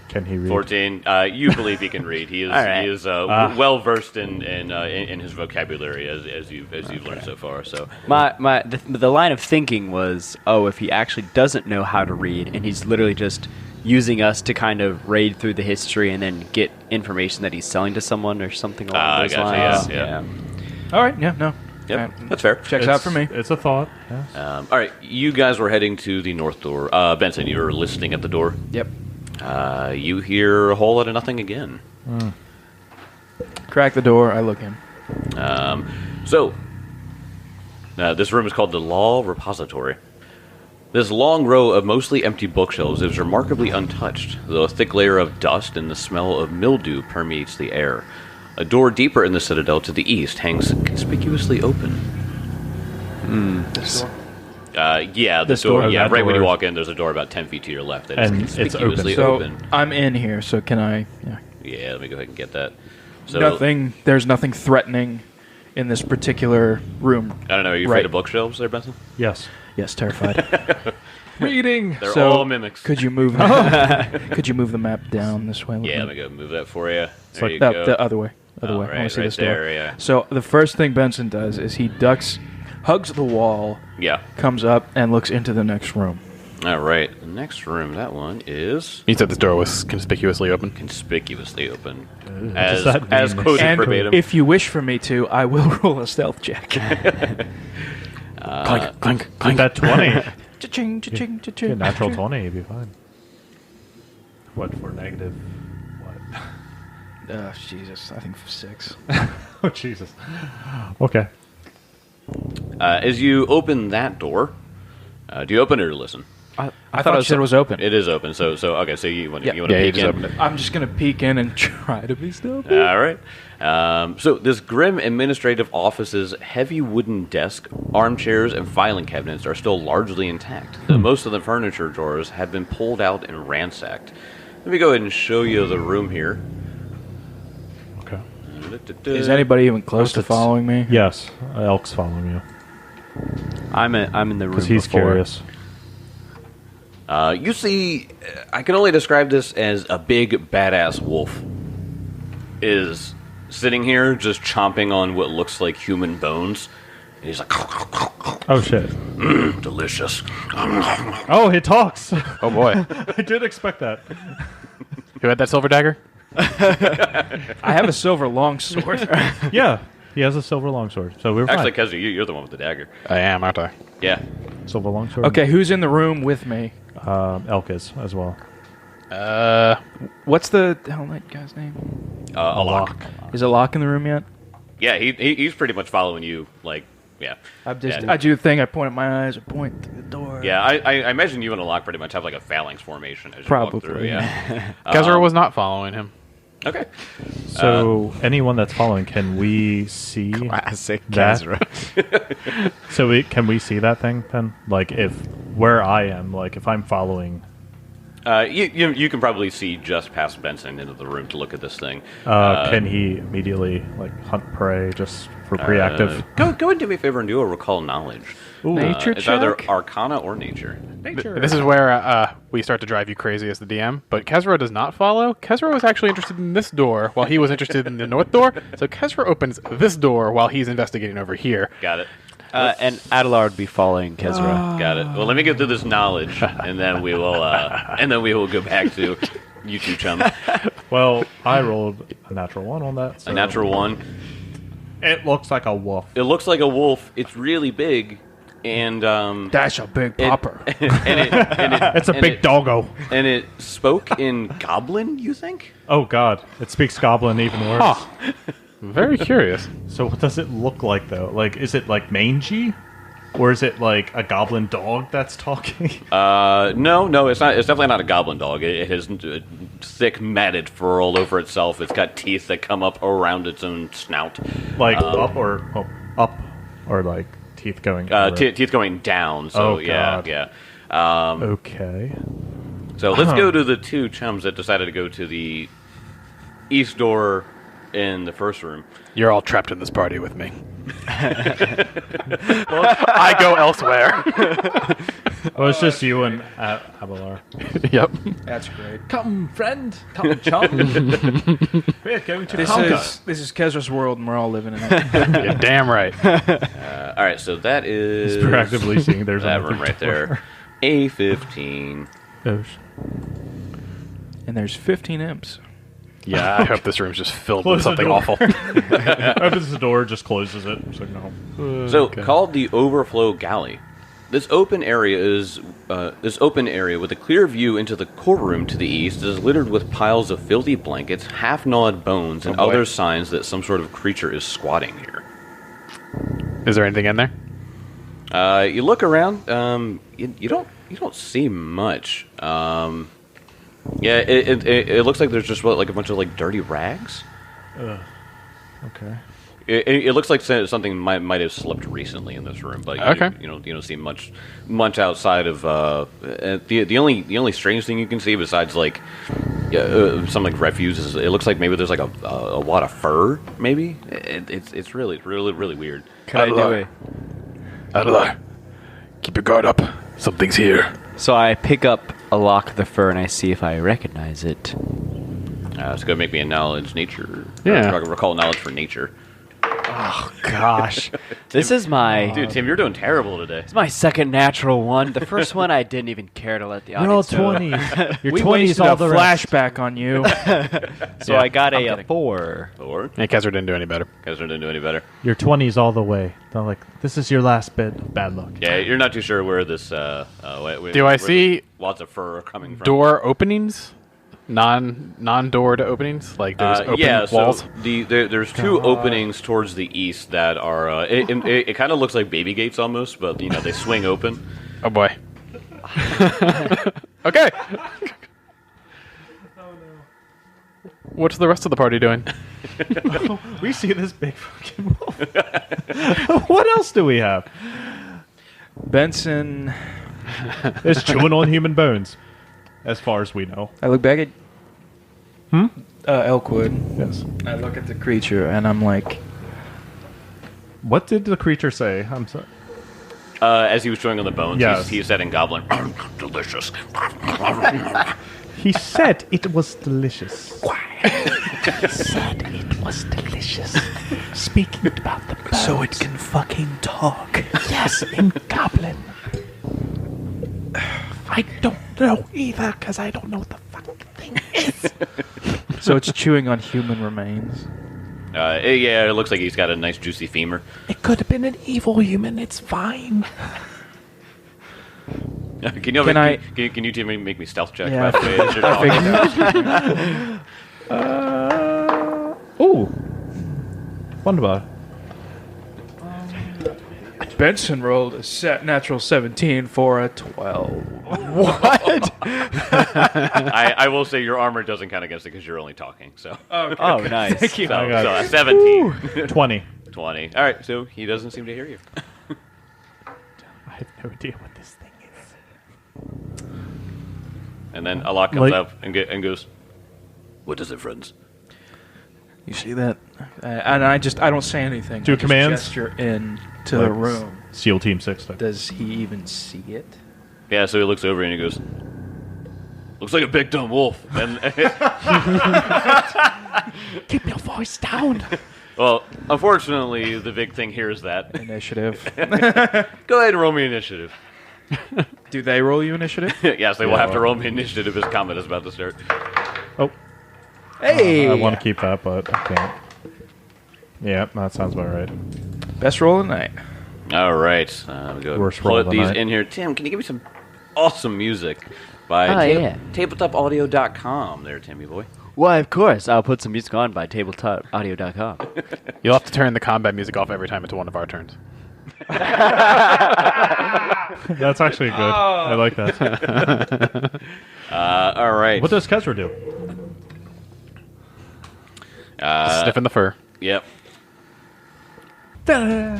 Can he read? 14. You believe he can read. He is All right. he is well versed in his vocabulary as you've learned so far. So The line of thinking was, if he actually doesn't know how to read, and he's literally just using us to kind of raid through the history and then get information that he's selling to someone or something along those gotcha, lines. yeah. All right. Yeah. No. yep, that's fair. Checks out for me. It's a thought. Yeah. All right, you guys were heading to the north door. Benson, you were listening at the door. Yep. You hear a whole lot of nothing again. Crack the door. I look in. This room is called the Law Repository. This long row of mostly empty bookshelves is remarkably untouched, though a thick layer of dust and the smell of mildew permeates the air. A door deeper in the citadel to the east hangs conspicuously open. This door. Yeah, the This door. door? Yeah, That right when you door. walk in, there's a door about 10 feet to your left that is And it's conspicuously So open. I'm in here. So can I? Yeah. Yeah, let me go ahead and get that. So, Nothing. There's nothing threatening in this particular room. I don't know, are you afraid of bookshelves there, Benson? Yes. Yes, terrified. Reading. They're So, all mimics. Could you move? Could you move the map down this way? Yeah, let me go move that for you. There like you No, go. the other way. Other way. I want right, to see right this door. there, yeah. So the first thing Benson does is he hugs the wall, Yeah. comes up, and looks into the next room. All right. The next room, that one is He said this door was conspicuously open. conspicuously open. does that As mean? quoted And verbatim. if you wish for me to, I will roll a stealth check. Clink, clink, With clink. that 20. Cha-ching, cha-ching, Yeah, cha-ching. natural 20, you'd be fine. What for negative? What? Oh, Jesus. I think 6. Oh, Jesus. Okay. As you open that door, do you open it or listen? I thought it was open. It is open. So okay. So you want to Yeah. Yeah, he peek just in? opened it. I'm just going to peek in and try to be stealthy. All right. So this grim administrative office's heavy wooden desk, armchairs, and filing cabinets are still largely intact. Though most of the furniture drawers have been pulled out and ransacked. Let me go ahead and show you the room here. Okay. Is anybody even close to following me? Yes, Elk's following you. I'm in the room Because he's before. curious. You see, I can only describe this as a big, badass wolf is sitting here just chomping on what looks like human bones. And he's like, Oh, shit. delicious. Oh, he talks. Oh boy. I did expect that. Who had that silver dagger? I have a silver longsword. Yeah, he has a silver longsword, so we were Actually, fine. Kezu, you're the one with the dagger. I am, aren't I? Yeah. Silver longsword. Okay, who's in the room with me? Elk is as well. What's the hell that guy's name? Alak. Is Alak in the room yet? Yeah, he's pretty much following you. Like, yeah. I Yeah. do the thing. I point at my eyes. I point to the door. Yeah, I imagine you and Alak pretty much have like a phalanx formation as you walk through. Probably, Yeah. Kezra was not following him. Okay. So anyone that's following, can we see Classic that? Kezra. So can we see that thing then? Like if where I am, like if I'm following. You can probably see just past Benson into the room to look at this thing. Can he immediately like hunt prey just for preactive? Go and do me a favor and do a recall knowledge. Nature It's either check? Arcana or Nature. This is where we start to drive you crazy as the DM, but Kezra does not follow. Kezra was actually interested in this door while he was interested in the north door, so Kezra opens this door while he's investigating over here. Got it. And Adelar would be following Kezra. Got it. Well, let me get through this knowledge, and then we will go back to you two chums. Well, I rolled a natural 1 on that. So A natural 1. It looks like a wolf. It looks like a wolf. It's really big, and That's a big popper. It's a big doggo. And it spoke in Goblin. You think? Oh God, it speaks Goblin even worse. Huh. Very curious. So what does it look like though? Like, is it like mangy, or is it like a goblin dog that's talking? No, it's not. It's definitely not a goblin dog. It has thick matted fur all over itself. It's got teeth that come up around its own snout. Like up or like teeth going. Teeth going down. So Oh, God. yeah. Okay. So let's go to the two chums that decided to go to the east door in the first room. You're all trapped in this party with me. I go elsewhere. Well, it's just you and Abelard. Yep. That's great. Come, friend. Come, chum. We're going to This is Kezra's world, and we're all living in it. You're damn right. All right, so that is proactively seeing there's that another room right door. there. A15. And there's 15 imps. Yeah, I hope this room's just filled Close with the something door. awful. Opens the door, just closes it. It's like no. So called the Overflow Galley. This open area with a clear view into the courtroom to the east is littered with piles of filthy blankets, half-gnawed bones, and other signs that some sort of creature is squatting here. Is there anything in there? You look around. You don't see much. Yeah, it looks like there's just like a bunch of like dirty rags. Okay. It looks like something might have slipped recently in this room, but you don't see much outside of the only strange thing you can see besides like some like refuse is it looks like maybe there's like a wad of fur maybe. It's really weird. Can I do it? Adelar, keep your guard up. Something's here. So I pick up a lock of the fur and I see if I recognize it. It's gonna make me a knowledge nature. Yeah. Recall knowledge for nature. Oh gosh, this is my Dude, Tim, you're doing terrible today. It's my second natural one. The first one I didn't even care to let the You're all audience know. 20s. Your We 20s wasted all a the rest. flashback on you. So I got a 4. Or Yeah, Kezra didn't do any better. guys didn't do any better. Your 20s all the way. They're like, this is your last bit of bad luck. Yeah, you're not too sure where this. Do I where see this lots of fur are coming from? Door openings? Non-doored openings? Like there's open yeah, walls? so there's two openings towards the east that are. It kind of looks like baby gates almost, but they swing open. Oh boy. Okay. What's the rest of the party doing? We see this big fucking wolf. What else do we have? Benson. It's chewing on human bones, as far as we know. I look back at Elkwood. Yes. I look at the creature and I'm like, What did the creature say? I'm sorry. As he was chewing on the bones, Yes. he said in Goblin, "Delicious." He said it was delicious. Said it was delicious. Speaking about the birds. So it can fucking talk. Yes, in Goblin. I don't know either, because I don't know what the fucking thing is. so it's chewing on human remains. Yeah, it looks like he's got a nice juicy femur. It could have been an evil human, it's fine. Can you two make me stealth check? By the way, as you're talking? Ooh. Wunderbar. Benson rolled a natural 17 for a 12. What? I will say your armor doesn't count against it because you're only talking. So. Oh, nice. Thank you. So 17. 20. 20. All right. So he doesn't seem to hear you. I have no idea what this thing is. And then Alak comes up and goes, "What is it, friends?" You see that? And I don't say anything. Do I just commands? gesture in to the room. SEAL Team 6. Does he even see it? Yeah. So he looks over and he goes, "Looks like a big dumb wolf." And Keep your voice down. well, unfortunately, the big thing here is that. Initiative. Go ahead and roll me initiative. Do they roll you initiative? Yes, they will have to roll me initiative as combat is about to start. Oh. Hey! I want to keep that, but I can't. Yeah, that sounds about right. Best roll of the night. All right. We'll go Worst roll of put the these night. in here. Tim, can you give me some awesome music by tabletopaudio.com there, Timmy boy? Why, of course. I'll put some music on by tabletopaudio.com. You'll have to turn the combat music off every time it's one of our turns. That's actually good. I like that. All right. What does Kezra do? Sniffing the fur. Yep. There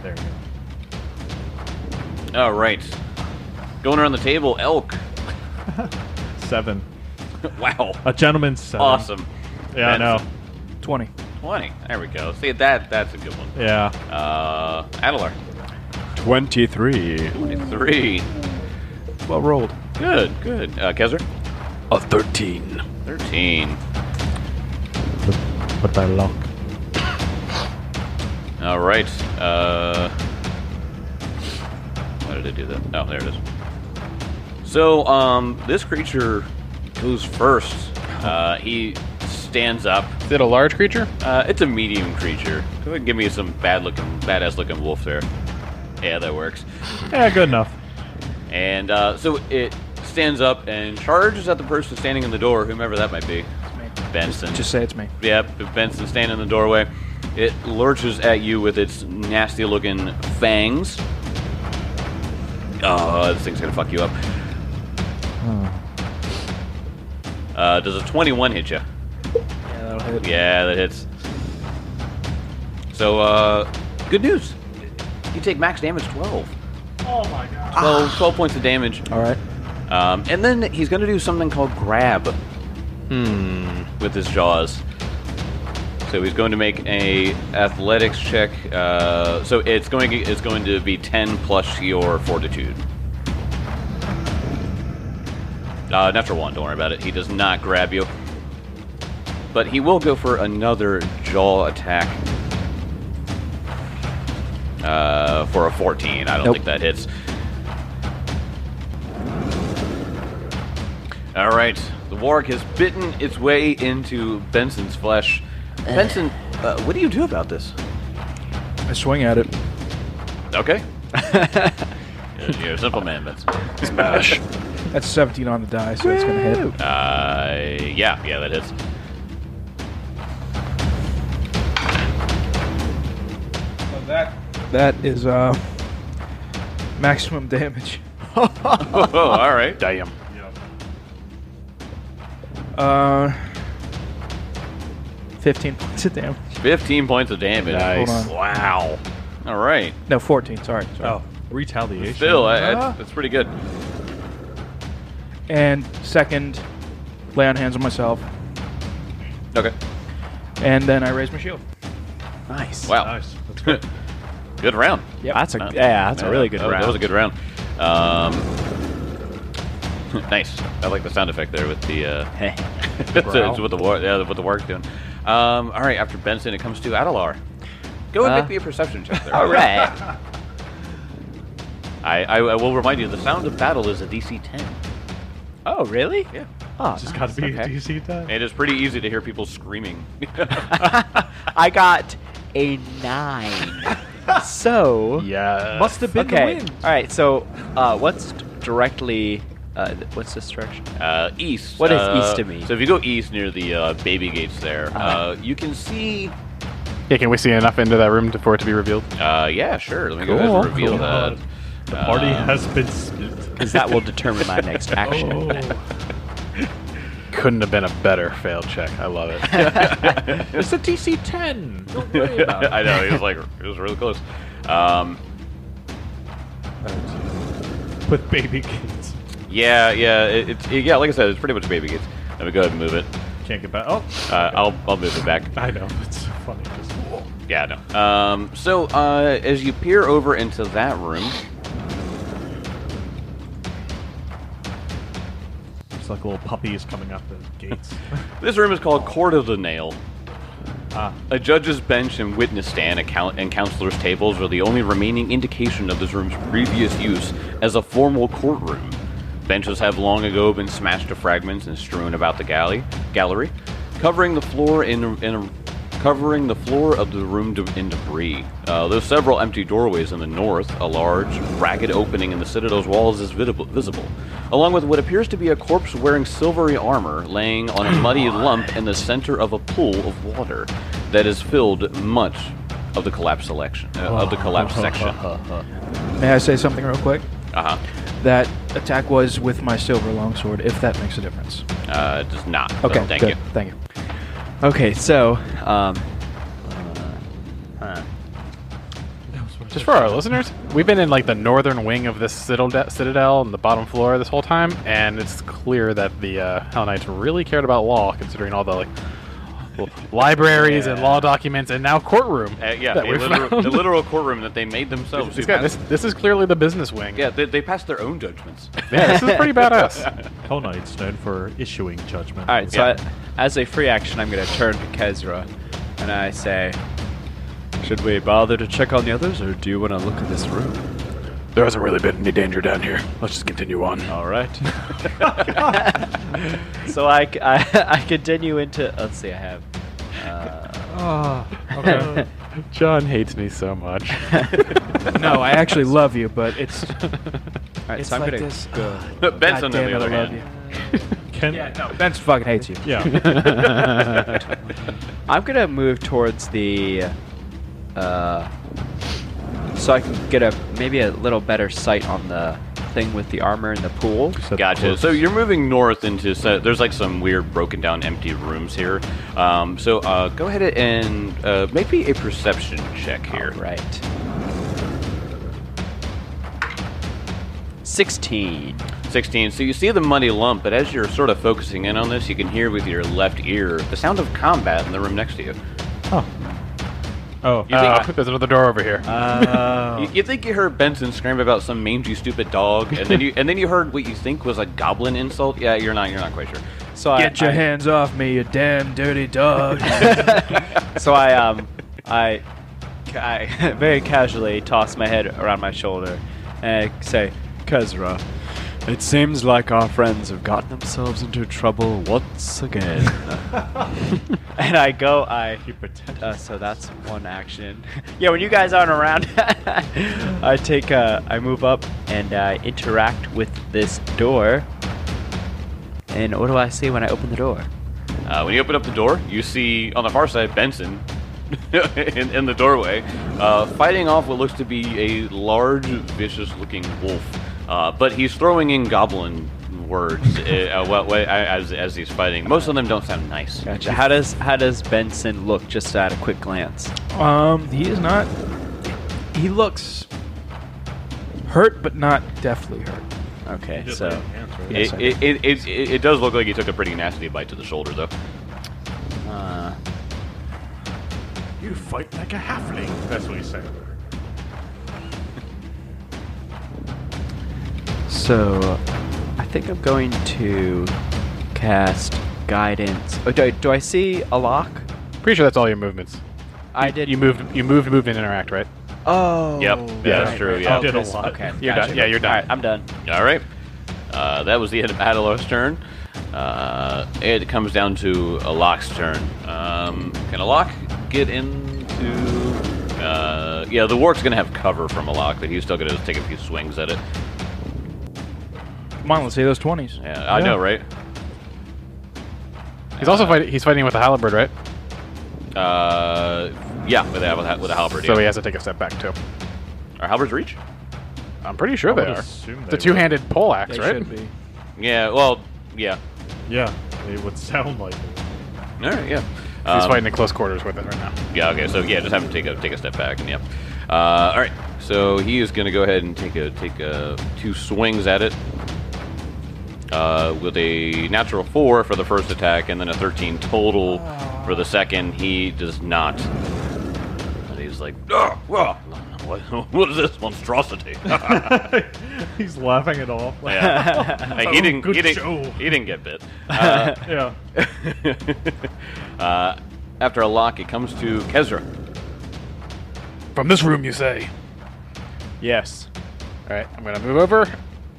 we go. All right. Going around the table, Elk. 7. Wow. A gentleman's 7. Awesome. Yeah, I know. 20. 20. There we go. See, that's a good one. Yeah. Adelar. 23. 23. Well rolled. Good. Kezra. A 13. 13. What I lock. All right. Why did I do that? Oh, there it is. So, this creature goes first. He stands up. Is it a large creature? It's a medium creature. Go ahead and give me some badass looking wolf there. Yeah, that works. Yeah, good enough. And so it stands up and charges at the person standing in the door, whomever that might be. Benson. Just say it's me. Yep, Benson standing in the doorway. It lurches at you with its nasty looking fangs. Oh, this thing's gonna fuck you up. Does a 21 hit you? Yeah, that'll hit. Yeah, that hits. So, good news. You take max damage 12. Oh my god. 12 points of damage. All right. And then he's going to do something called grab. With his jaws. So he's going to make a athletics check. So it's going to be 10 plus your fortitude. Natural 1, don't worry about it. He does not grab you. But he will go for another jaw attack. For a 14. I don't think that hits. All right. The warg has bitten its way into Benson's flesh. Benson, what do you do about this? I swing at it. Okay. You're a simple man, Benson. Smash. That's 17 on the die, so that's going to hit. Yeah, that hits. That is maximum damage. Oh, all right. Damn. 15 points of damage. 15 points of damage. Nice. Hold on. Wow. All right. No, 14. Sorry. Oh, retaliation. Still, that's pretty good. And second, lay on hands on myself. Okay. And then I raise my shield. Nice. Wow. Nice. That's good. Good round. Yep. That's a really good round. That was a good round. Nice. I like the sound effect there with the it's with the what the work's doing. All right. After Benson, it comes to Adelar. Go and make me a perception check there. All right. I will remind you, the sound of battle is a DC 10. Oh, really? Yeah. Oh, Just got to be okay. DC 10. It is pretty easy to hear people screaming. I got a 9. So Yeah. Must have been the okay. wind. All right. So what's directly? What's this direction? East. What is east of me? So if you go east near the baby gates there, you can see. Yeah, can we see enough into that room for it to be revealed? Yeah, sure. Let me go ahead and reveal that. The party has been split. Because that will determine my next action. Couldn't have been a better failed check. I love it. It's a DC 10. Don't worry about it. I know, it was really close. With baby gates. Yeah, yeah, like I said, it's pretty much baby gates. Let me go ahead and move it. Can't get back. Oh, I'll move it back. I know. It's so funny. Just, Yeah, no. So as you peer over into that room, it's like little puppies coming up the gates. this room is called Court of the Nail. Ah. A judge's bench and witness stand and counselors' tables are the only remaining indication of this room's previous use as a formal courtroom. Benches have long ago been smashed to fragments and strewn about the gallery, covering the floor covering the floor of the room in debris. There's several empty doorways in the north. A large, ragged opening in the citadel's walls is visible, along with what appears to be a corpse wearing silvery armor laying on a muddy lump in the center of a pool of water that has filled much of the collapsed section. May I say something real quick? Uh-huh. That attack was with my silver longsword, if that makes a difference. It does not. Okay, So thank good. you. Thank you. Okay, so Just for our listeners, we've been in like the northern wing of this citadel on the bottom floor this whole time, and it's clear that the Hell Knights really cared about law, considering all the like libraries and law documents, and now courtroom. Yeah, that a we've literal, found. a literal courtroom that they made themselves. This is clearly the business wing. Yeah, they passed their own judgments. Yeah, this is pretty badass. Hell Knight's known for issuing judgment. all right. So as a free action, I'm going to turn to Kezra, and I say, "Should we bother to check on the others, or do you want to look at this room?" There hasn't really been any danger down here. Let's just continue on. All right. So I continue into. Let's see. I have. Okay. John hates me so much. No, I actually love you, but it's All right. it's So I'm like gonna. this. Benson, on Damn the it, other I love hand. you. Can, Ben's fucking hates you. yeah. I'm gonna move towards the. So I can get maybe a little better sight on the thing with the armor in the pool. Gotcha. So you're moving north into. There's like some weird, broken down, empty rooms here. So go ahead and make me a perception check here. All right. 16. 16. So you see the muddy lump, but as you're sort of focusing in on this, you can hear with your left ear the sound of combat in the room next to you. Oh. You think, There's another door over here. you think you heard Benson scream about some mangy, stupid dog, and then you heard what you think was a goblin insult. Yeah, you're not quite sure. So Get your hands off me, you damn dirty dog. So I very casually toss my head around my shoulder and I say, Kezra, it seems like our friends have gotten themselves into trouble once again. And I go, You pretend. so that's one action. Yeah, when you guys aren't around, I move up and I interact with this door. And what do I see when I open the door? When you open up the door, you see on the far side Benson in the doorway, fighting off what looks to be a large, vicious-looking wolf. But he's throwing in goblin words as he's fighting. Most of them don't sound nice. Gotcha. How does Benson look just at a quick glance? He is not. He looks hurt, but not deathly hurt. Okay, so Yes, I do. It does look like he took a pretty nasty bite to the shoulder, though. You fight like a halfling. That's what he's saying. So I think I'm going to cast guidance. Oh, do I see Alak? Pretty sure that's all your movements. I did. You moved, and interact, right? Oh. Yep. Yeah, that's true. Yeah. I did a this- lot. Okay. You're gotcha. done. Yeah, you're done. All right, I'm done. All right. That was the end of Adelar's turn. It comes down to Alak's turn. Can Alak get into yeah, the Warg's gonna have cover from Alak, but he's still gonna take a few swings at it. Come on, let's see those 20s. Yeah, I know, right? He's also fighting. He's fighting with a halberd, right? Yeah, with a halberd. So yeah. he has to take a step back too. Are halberds reach? I'm pretty sure I they would are. assume It's they a two-handed pole axe, They right? should be. Yeah. Well, yeah. Yeah, it would sound like it. All right. Yeah. He's fighting in close quarters with it right now. Yeah. Okay. So yeah, just have him take a step back, and yeah. All right. So he is going to go ahead and take 2 swings at it. With a natural 4 for the first attack, and then a 13 total for the second. He does not. And he's like, oh, well, what is this monstrosity? He's laughing it off. Like, Yeah. Like, he didn't get bit. yeah. After a lock, it comes to Kezra. From this room, you say? Yes. All right, I'm gonna move over.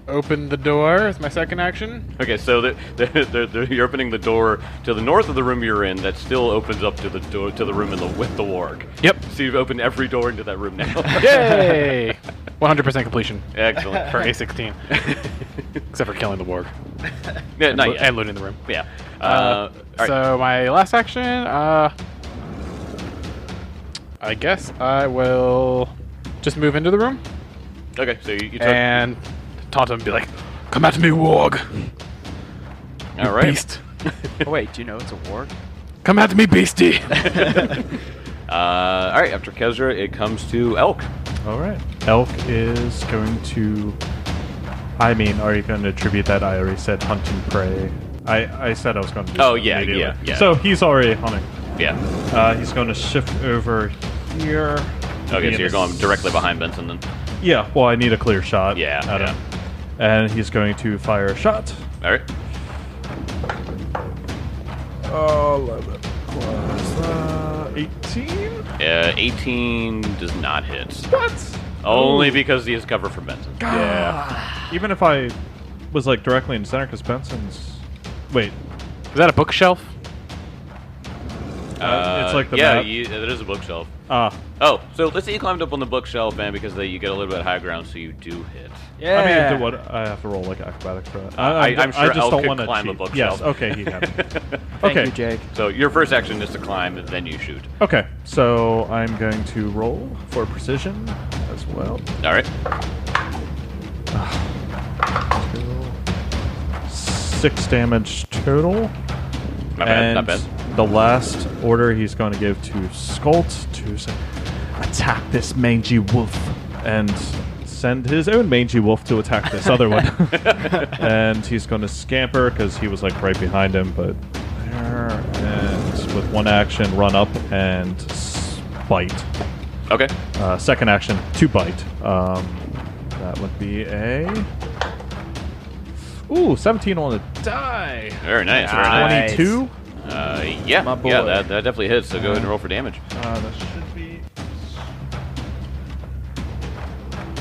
Open the door as my second action. Okay, so you're opening the door to the north of the room you're in. That still opens up to the door to the room with the warg. Yep. So you've opened every door into that room now. Yay! 100% completion Excellent. for A16. Except for killing the warg. Yeah, not yet. And looting the room. Yeah. All right. So my last action, I guess I will just move into the room Okay, so you took. and taunt him and be like, "Come at me, warg! All right. Beast! Oh, wait, do you know it's a warg? Come at me, beastie!" All right. After Kezra, it comes to Elk. All right. Elk is going to. I mean, are you going to attribute that? I already said hunt and prey. I said I was going to do Oh, that yeah, immediately. yeah. So he's already hunting. Yeah. He's going to shift over here. Okay, Be so you're in going this- directly behind Benson then. Yeah, well, I need a clear shot. Yeah, at yeah. him. And he's going to fire a shot. All right. 11 plus 18. 18 does not hit. What? Only because he has cover from Benson. Yeah. Even if I was like directly in center, because Benson's. Wait. Is that a bookshelf? It's like the yeah, map. it is a bookshelf. Ah. Oh, so let's say you climbed up on the bookshelf, man, because you get a little bit high ground, so you do hit. Yeah. I mean, what I have to roll like acrobatics for that. I'm sure I just Elk don't could want to climb a cheat. bookshelf. Yes. Okay. He can. Thank okay. you, Jake. So your first action is to climb, and then you shoot. Okay. So I'm going to roll for precision as well. All right. 6 damage total. Not bad. And Not bad. the last order he's going to give to Scolt to say, attack this mangy wolf, and send his own mangy wolf to attack this other one. And he's going to scamper because he was like right behind him, but there, and with one action, run up and bite. Okay. Second action, to bite. That would be a 17 on the die. Very nice. Very nice. 22. Yeah. My boy. Yeah, that definitely hits. So go ahead and roll for damage. That should be.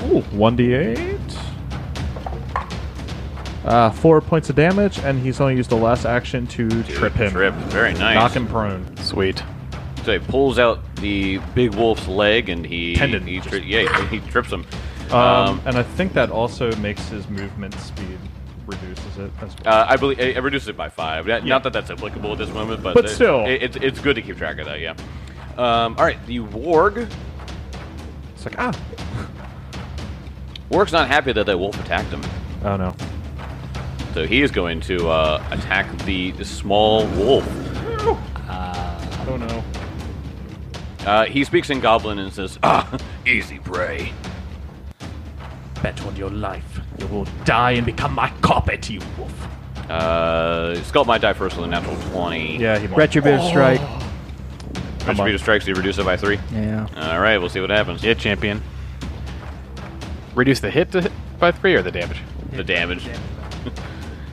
Ooh, 1d8. 4 points of damage, and he's only used the last action to trip him. Trip. Very nice. Knock him prone. Sweet. So he pulls out the big wolf's leg, and Tendon. he trips him. And I think that also makes his movement speed reduces it as well. I believe it reduces it by 5. Not that that's applicable at this moment, but still. it's good to keep track of that. Yeah. All right, the warg. It's like, Warg's not happy that wolf attacked him, oh no. so he is going to attack the small wolf. I don't know. He speaks in Goblin and says, easy prey. Bet on your life. You will die and become my carpet, you wolf. Skull might die first with a natural 20. Yeah, he might. Retributive strike. Retributive strikes, so you reduce it by 3. Yeah. All right, we'll see what happens. Yeah, champion. Reduce the hit by 3 or the damage? The damage.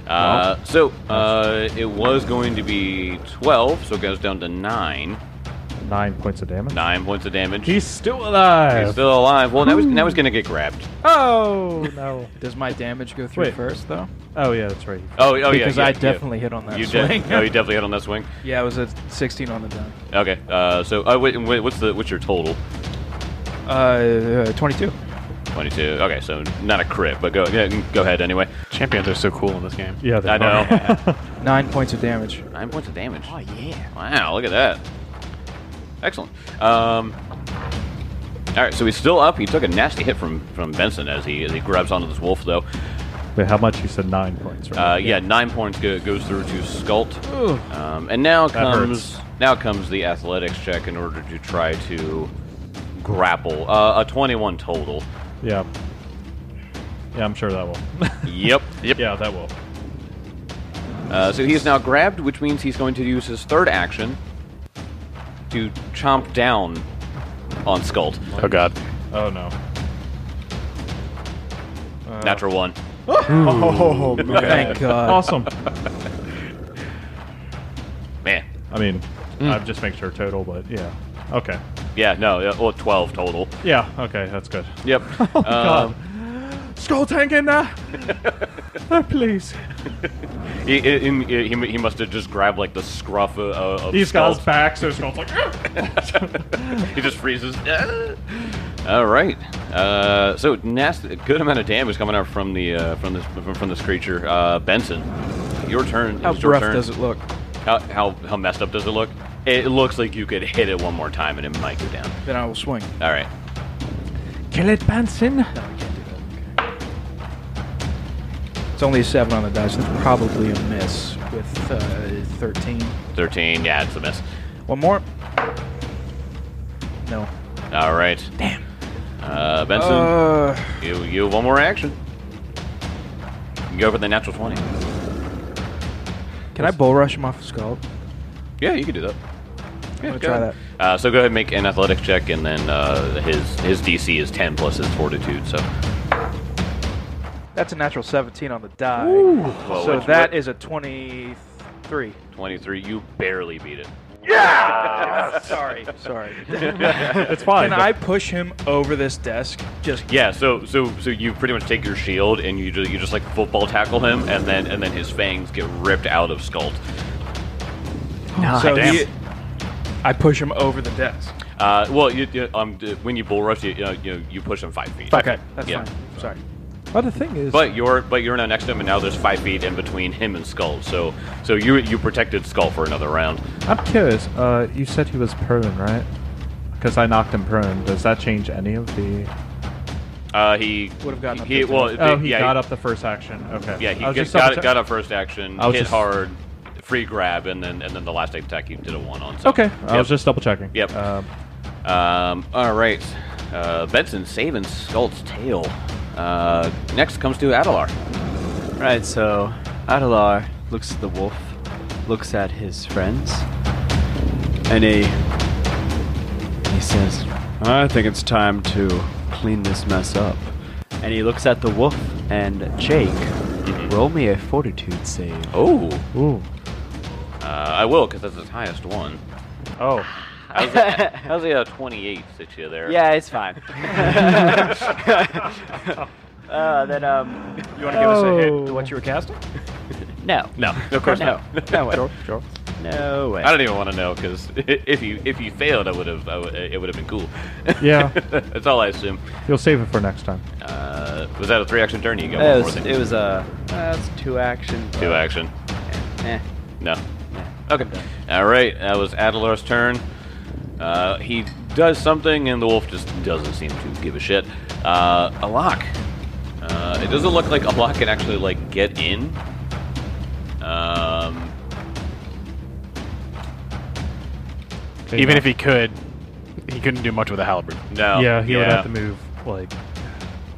It was going to be 12, so it goes down to 9. 9 points of damage. 9 points of damage. He's still alive. He's still alive. Well, now he's going to get grabbed. Oh no. Does my damage go through Wait. first, though? Oh yeah, that's right. Oh yeah. Because yeah, I yeah. definitely hit on that You swing. did. Oh, you definitely hit on that swing. Yeah, it was a 16 on the die. Okay. What's your total? 22. 22. Okay, so not a crit, but go ahead anyway. Champions are so cool in this game. Yeah, I know. 9 points of damage. 9 points of damage. Oh, yeah. Wow, look at that. Excellent. All right, so he's still up. He took a nasty hit from Benson as he grabs onto this wolf, though. Wait, how much? You said 9 points, right? Yeah, 9 points goes through to Skult. And now comes the athletics check in order to try to grapple. A 21 total. Yeah. Yeah, I'm sure that will. Yep. Yeah, that will. So he is now grabbed, which means he's going to use his third action to chomp down on Skult. Oh god. Oh, no. Natural 1. Oh, man. Thank God. Awesome. Man. I mean, I'm just making sure total, but yeah. Okay. Yeah, no, well, 12 total. Yeah, okay, that's good. Yep. God. Skull tank in there! Oh, please. He must have just grabbed like the scruff of He's got Skult. his back, so Skull's like... He just freezes. All right. So nasty, good amount of damage coming out from this creature. Benson, your turn. How It's your rough turn. does it look? How messed up does it look? It looks like you could hit it one more time and it might go down. Then I will swing. All right. Kill it, Benson! No, I can't do that. Okay. It's only a 7 on the dice. That's probably a miss with 13. 13. Yeah, it's a miss. One more. No. All right. Damn. Benson, you have one more action. You can go for the natural 20. Can I bull rush him off the skull? Yeah, you can do that. I'm gonna try that. So go ahead and make an athletics check, and then his DC is 10 plus his fortitude. So That's a natural 17 on the die. Well, So which- that what- is a 23. 23. You barely beat it. Sorry. It's fine. Can I push him over this desk? Just Yeah. So you pretty much take your shield and you just like football tackle him, and then his fangs get ripped out of Skult. so damn. I push him over the desk. Well, when you bull rush, you push him 5 feet. Okay, that's Yeah. fine. Sorry. But the thing is... But you're now next to him, and now there's 5 feet in between him and Skull. So you protected Skull for another round. I'm curious. You said he was prone, right? Because I knocked him prone. Does that change any of the... He Would have gotten up he to well 10. Oh, he yeah, got up the first action. Okay. Yeah, he I was just got up first action, I was hit just- hard, free grab, and then the last attack he did a 1 on. So. Okay. I Yep. was just double checking. Yep. All right. Benson saving Skull's tail. Next comes to Adalar. Right, so Adalar looks at the wolf, looks at his friends, and he says, I think it's time to clean this mess up. And he looks at the wolf, and Jake, roll me a fortitude save. Oh, Ooh. I will, because that's his highest one. Oh. How's a 28 sit you there? Yeah, it's fine. Then, You want to give us a hint to what you were casting? no. No, of course No. not. No way. Sure. No way. I don't even want to know, because if you failed, it would have been cool. Yeah. That's all I assume. You'll save it for next time. Was that a 3-action turn? You got one more thing. It was that's 2 action. 2 action. Eh. No. Okay. All right. That was Adalar's turn. He does something, and the wolf just doesn't seem to give a shit. Alak. It doesn't look like Alak can actually like get in. Even if he could, he couldn't do much with a halberd. No. Yeah, he would have to move, like...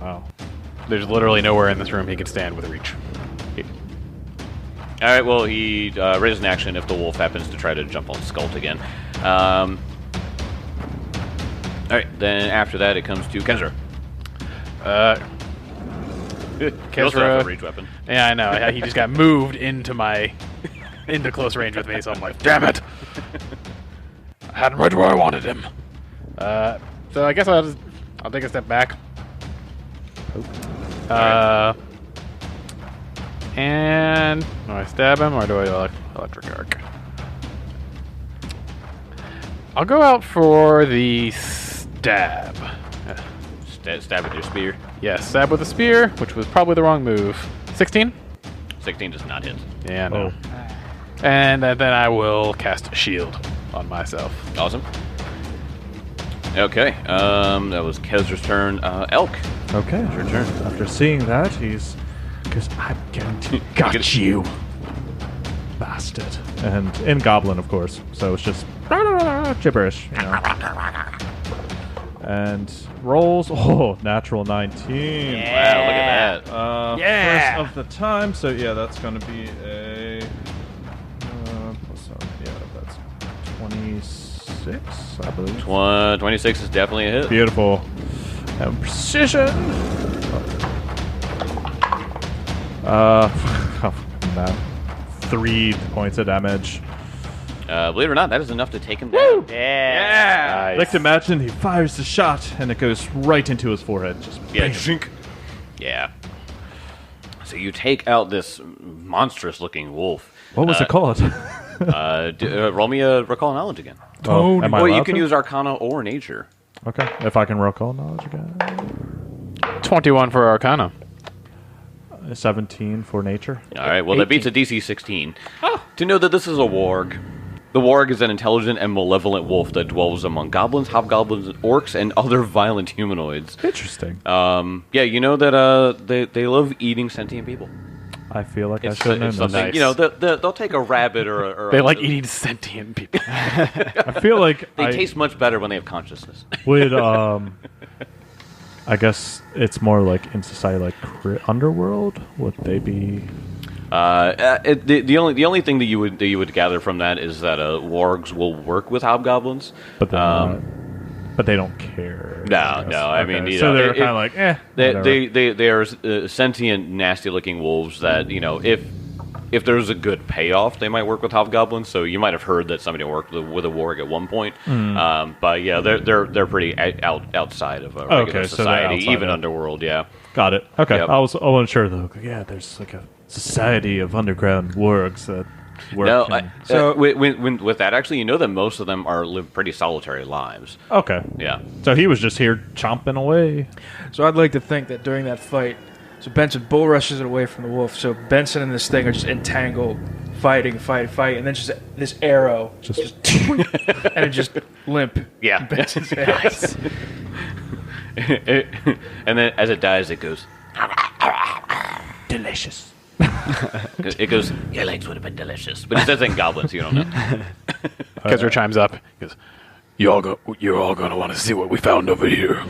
Wow. There's literally nowhere in this room he could stand with a reach. All right. Well, he raises an action if the wolf happens to try to jump on Skult again. All right. Then after that, it comes to Kenzra. He also has a Kenzra, reach weapon. yeah, I know. He just got moved into close range with me, so I'm like, damn it! I had him right where I wanted him. So I guess I'll take a step back. And do I stab him or do I electric arc? I'll go out for the stab. Stab with your spear. Yes, stab with a spear, which was probably the wrong move. 16? 16 does not hit. Yeah, no. Oh. And then I will cast a shield on myself. Awesome. Okay, that was Kezra's turn. Elk, Okay. your turn. After seeing that, he's because I'm going to got you, bastard. And in Goblin, of course. So it's just gibberish. You know. And rolls. Oh, natural 19. Wow, look at that. First of the time. So yeah, that's going to be a. That's 26, I believe. 26 is definitely a hit. Beautiful. And precision. Man. 3 points of damage. Believe it or not, that is enough to take him down. Yeah. I like to imagine he fires the shot and it goes right into his forehead. Just Yeah. Yeah. So you take out this monstrous-looking wolf. what was it called? Roll me a recall knowledge again. Oh, am I Or you allowed can to? use Arcana or Nature. Okay, if I can recall knowledge again. 21 for Arcana. 17 for nature. All right. Well, that beats a DC 16. To know that this is a warg. The warg is an intelligent and malevolent wolf that dwells among goblins, hobgoblins, orcs, and other violent humanoids. Interesting. Yeah, you know that they love eating sentient people. I feel like It's, I should know it's this. something, Nice. you know, they'll take a rabbit or They like eating sentient people. I feel like They I taste much better when they have consciousness. would. I guess it's more like in society, like underworld. Would they be? The only thing that you would gather from that is that wargs will work with hobgoblins. But but they don't care. No, I guess. no. I mean, you so know, they're kind of like, whatever. They are sentient, nasty-looking wolves that, you know, if there's a good payoff, they might work with hobgoblins. So you might have heard that somebody worked with a warg at one point. But yeah, they're pretty outside of a regular Okay, so they're society, outside even of- underworld. Yeah. Got it. Okay, Yep. I wasn't sure though. Yeah, there's like a society of underground wargs that work. No, and- so with that, actually, you know that most of them live pretty solitary lives. okay. Yeah. So he was just here chomping away. So I'd like to think that during that fight, so Benson bull rushes it away from the wolf. So Benson and this thing are just entangled, fighting, and then just this arrow, Just and it just limp. Yeah. in Benson's face. And then as it dies, it goes. Delicious. It goes. Your legs would have been delicious, but it says in goblins. You don't know. Kezra chimes up. He goes, you're all going to want to see what we found over here.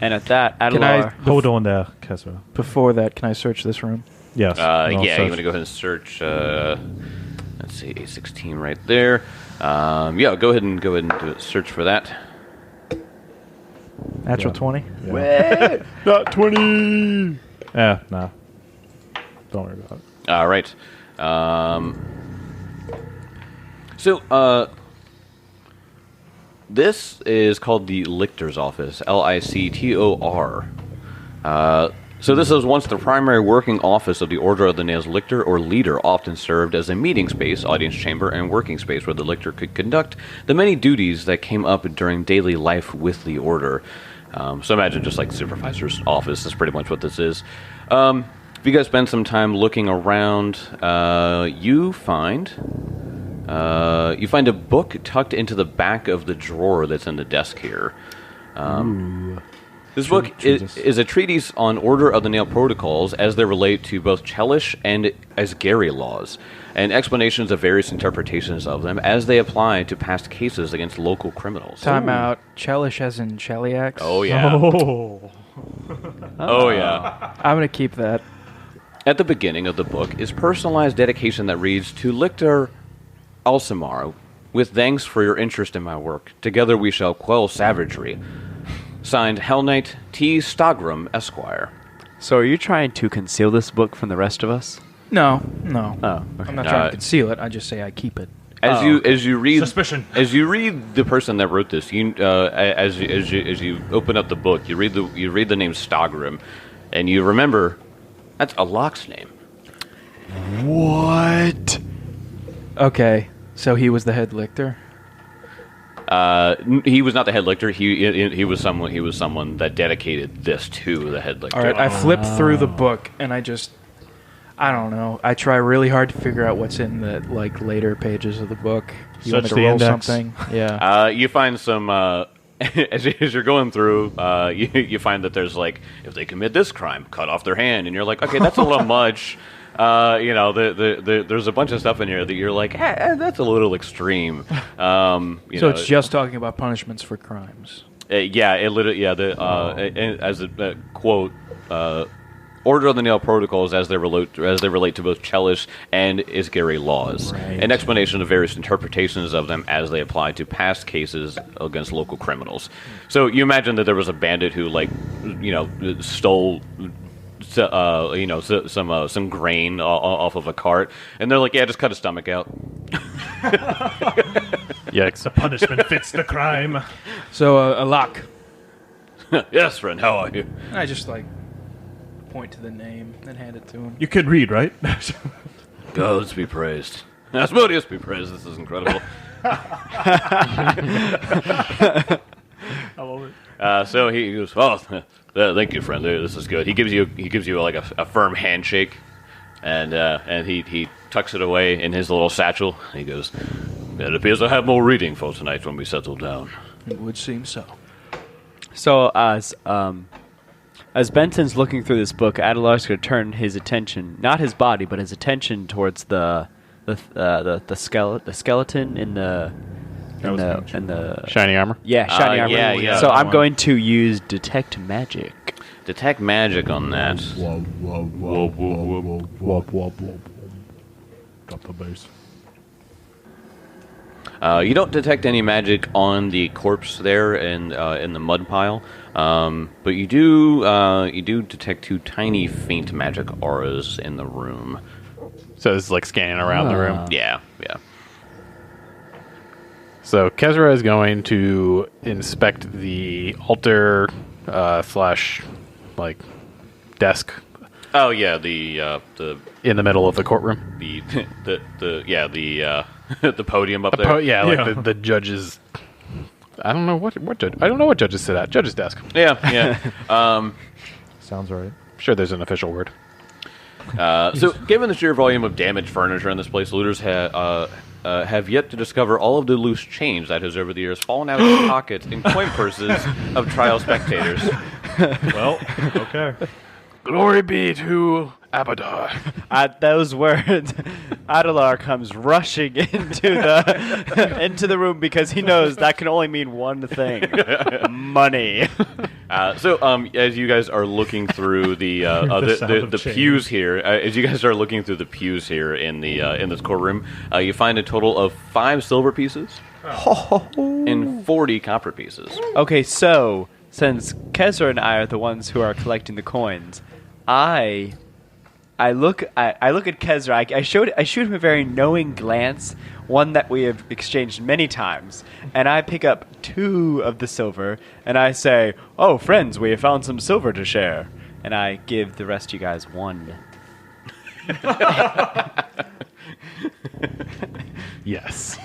And at that, Can I- Adelar. hold on there, Kesra. Before that, can I search this room? Yes. Yeah, Also- you want to go ahead and search. Let's see, A16 right there. Yeah, go ahead and do it. Search for that. Natural Yeah. 20. Yeah. Not 20. Yeah, nah. Don't worry about it. All right. So, this is called the Lictor's office. Lictor. So this was once the primary working office of the Order of the Nails Lictor, or leader, often served as a meeting space, audience chamber, and working space where the Lictor could conduct the many duties that came up during daily life with the Order. So imagine just like supervisor's office is pretty much what this is. If you guys spend some time looking around, you find a book tucked into the back of the drawer that's in the desk here. This book is a treatise on Order of the Nail protocols as they relate to both Chelish and Asgari laws, and explanations of various interpretations of them as they apply to past cases against local criminals. Time out. Chelish as in Cheliax? Oh yeah. Oh. Oh yeah. I'm going to keep that. At the beginning of the book is personalized dedication that reads, "To Lictor Alsamar, with thanks for your interest in my work. Together we shall quell savagery. Signed, Hell Knight T. Stagram, Esquire." So are you trying to conceal this book from the rest of us? No. Oh, okay. I'm not trying to conceal it. I just say I keep it. As you read Suspicion. As you read the person that wrote this, as you open up the book, you read the name Stagram, and you remember that's Alak's name. What? Okay, so he was the head lictor? He was not the head lictor. He was someone that dedicated this to the head lictor. All right, I flip through the book and I don't know. I try really hard to figure out what's in the later pages of the book. You want me Search to the roll index. something? Yeah. You find some as you're going through. You find that there's if they commit this crime, cut off their hand, and you're like, okay, that's a little much. There's a bunch of stuff in here that you're like, that's a little extreme. So it's just talking about punishments for crimes. It literally, as a quote, Order of the Nail protocols as they relate to both Chelish and Isgari laws, an explanation of various interpretations of them as they apply to past cases against local criminals. So you imagine that there was a bandit who, stole some grain off of a cart, and they're like, yeah, just cut his stomach out. Yikes. The punishment fits the crime. So, Alak. Yes, friend, how are you? And I just, point to the name and hand it to him. You can read, right? Gods be praised. Asmodeus be praised. This is incredible. I love it. So he goes, oh, thank you, friend. This is good. He gives you a firm handshake, and he tucks it away in his little satchel. And he goes, it appears I have more reading for tonight when we settle down. It would seem so. So as Benson's looking through this book, Adelar's going to turn his attention, not his body, but his attention towards the skeleton in the Shiny armor? shiny armor. yeah. So I'm going to use detect magic. Detect magic on that. Drop the bass. You don't detect any magic on the corpse there in the mud pile, but you do detect two tiny faint magic auras in the room. So it's scanning around the room. Yeah. So Kezra is going to inspect the altar / desk Oh yeah, the in the middle of the courtroom. the podium up there. The judge's. I don't know what judge. I don't know what judges sit at. Judge's desk. Yeah. Sounds right. I'm sure there's an official word. So, given the sheer volume of damaged furniture in this place, looters have yet to discover all of the loose change that has over the years fallen out of pockets and coin purses of trial spectators. Well, okay. Glory be to Abadar. At those words, Adelar comes rushing into the room because he knows that can only mean one thing: money. So, as you guys are looking through the pews here, as you guys are looking through the pews here in this courtroom, you find a total of 5 silver pieces and 40 copper pieces. Okay, so since Kezra and I are the ones who are collecting the coins, I look at Kezra. I shoot him a very knowing glance, one that we have exchanged many times, and I pick up 2 of the silver, and I say, "Oh, friends, we have found some silver to share," and I give the rest of you guys 1. Yes.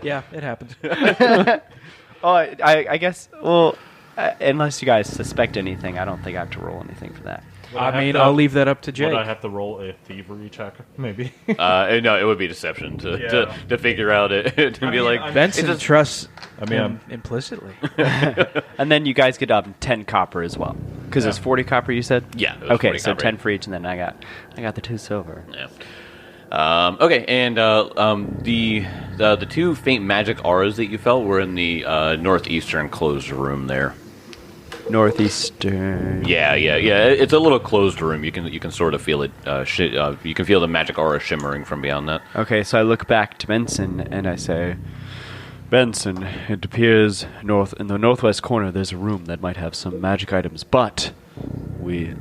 Yeah, it happens. Oh, I guess. Well, unless you guys suspect anything, I don't think I have to roll anything for that. I'll leave that up to Jake. Would I have to roll a thievery check? Maybe. No, it would be deception to figure out it to be like Benson trusts I'm- implicitly. And then you guys get 10 copper as well, because it's 40 copper. You said. Yeah, it was Okay, 40 so copper. 10 for each, and then I got the 2 silver. Yeah. Okay, and the 2 faint magic auras that you felt were in the northeastern closed room there. Northeastern. Yeah. It's a little closed room. You can sort of feel it. You can feel the magic aura shimmering from beyond that. Okay, so I look back to Benson and I say, Benson, it appears in the northwest corner there's a room that might have some magic items, but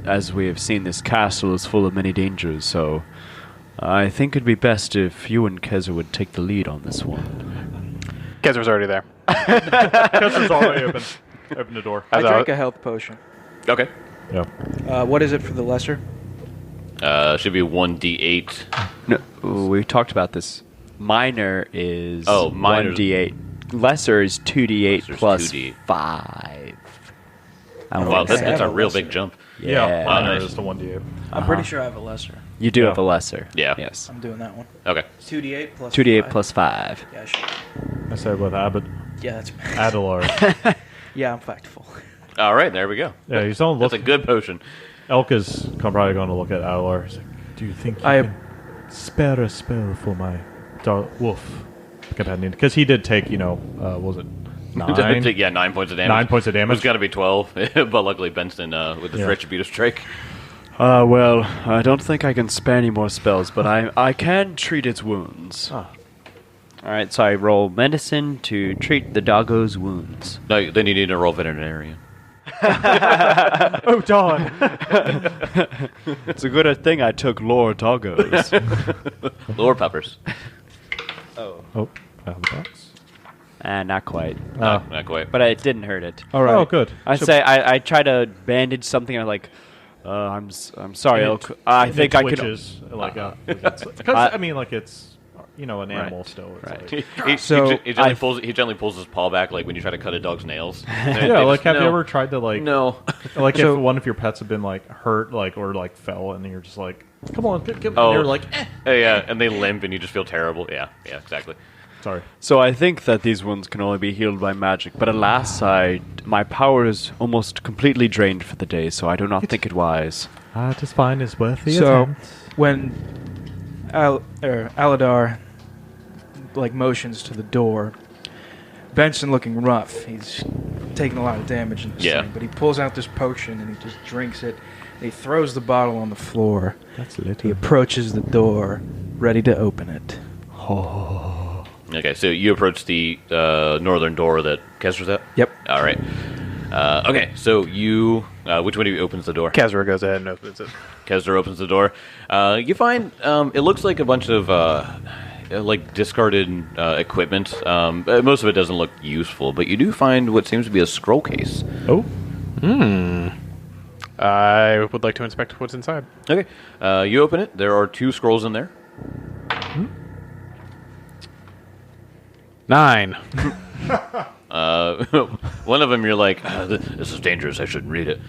as we have seen, this castle is full of many dangers, so I think it'd be best if you and Kezra would take the lead on this one. Kezra's already there. Chester's already open. Open the door. I drank a health potion. Okay. Yeah. What is it for the lesser? Should be 1d8. No, we talked about this. Minor is Oh, minor's- 1d8. lesser is 2d8 Lesser's plus 2d8. 5. Wow, that's have a a real lesser. big jump. Yeah. Minor nice. is the 1d8. I'm pretty sure I have a lesser. You do Yeah. have a lesser. Yeah. Yes. I'm doing that one. Okay. 2d8 plus 2d8 5. plus 5. Yeah, sure. I said with Yeah, that's Adelar. yeah, I'm factful. All right, there we go. Yeah, he's on That's look. a good potion. Elk is probably going to look at Adelar. He's like, do you think you I- can spare a spell for my wolf companion? Because he did take, what was it 9? Yeah, 9 points of damage. 9 points of It was damage. going to be 12, but luckily Benson, with his Yeah. retributive strike. Well, I don't think I can spare any more spells, but I can treat its wounds. Ah. Alright, so I roll medicine to treat the doggo's wounds. No, then you need to roll veterinarian. Oh, Dawn! It's a good thing I took lore doggos. Lower peppers. Oh, out of the box. Not quite. Oh, Not quite. But it didn't hurt it. All right. oh, good. I say I try to bandage something. I'm like, I'm sorry, Elk. I And think it I could. twitches, because I mean, like it's an animal Right. still. It's Right. like- So, he gently pulls his paw back, like when you try to cut a dog's nails. yeah, like have you ever tried to No. like So- if one of your pets had been like hurt, like or like fell, and you're just like, come on, come Oh. and you're like, Yeah, and they limp, and you just feel terrible. Yeah, exactly. sorry. So I think that these wounds can only be healed by magic. But alas, my power is almost completely drained for the day, so I do not think it wise. It is fine. It's worth the So, attempt. when Aladar motions to the door, Benson looking rough. He's taking a lot of damage in this Yeah. thing, but he pulls out this potion and he just drinks it. And he throws the bottle on the floor. That's He little. approaches the door, ready to open it. Okay, so you approach the northern door that Kesra's at? Yep. All right. Okay, so you... which one of you opens the door? Kazra goes ahead and opens it. Kesra opens the door. You find... it looks like a bunch of... discarded equipment. Most of it doesn't look useful, but you do find what seems to be a scroll case. Oh, I would like to inspect what's inside. Okay. You open it. There are 2 scrolls in there. 9. One of them you're like, this is dangerous. I shouldn't read it.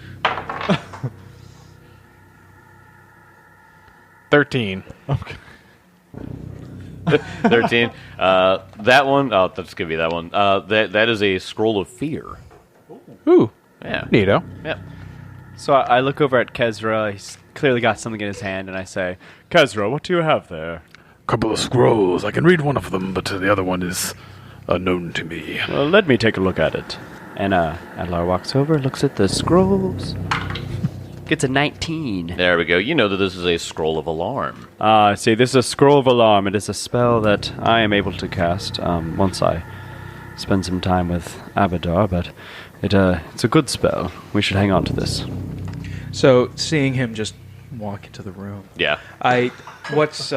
13. 13. That one, that's going to be that one. That is a scroll of fear. Ooh, Yeah. neato. Yeah. So I look over at Kezra. He's clearly got something in his hand, and I say, Kezra, what do you have there? Couple of scrolls. I can read one of them, but the other one is unknown to me. Well, let me take a look at it. And Adlar walks over, looks at the scrolls. Gets a 19. There we go. You know that this is a scroll of alarm. See, this is a scroll of alarm. It is a spell that I am able to cast once I spend some time with Abadar, but it's a good spell. We should hang on to this. So, seeing him just walk into the room, Yeah. what's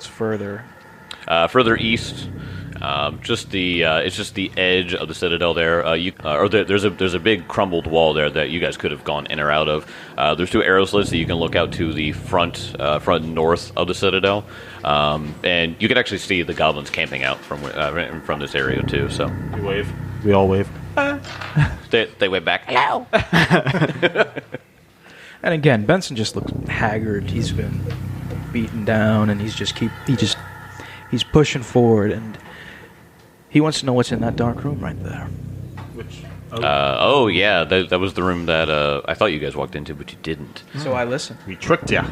further? Further east, it's just the edge of the citadel there. There's a big crumbled wall there that you guys could have gone in or out of. There's 2 arrow slits that you can look out to the front north of the citadel, and you can actually see the goblins camping out from this area too. So we wave. We all wave. they wave back. Hello. And again, Benson just looks haggard. He's been beaten down, and he's pushing forward, and he wants to know what's in that dark room right there. Which? Yeah, that was the room that I thought you guys walked into, but you didn't. So I listen. We tricked ya.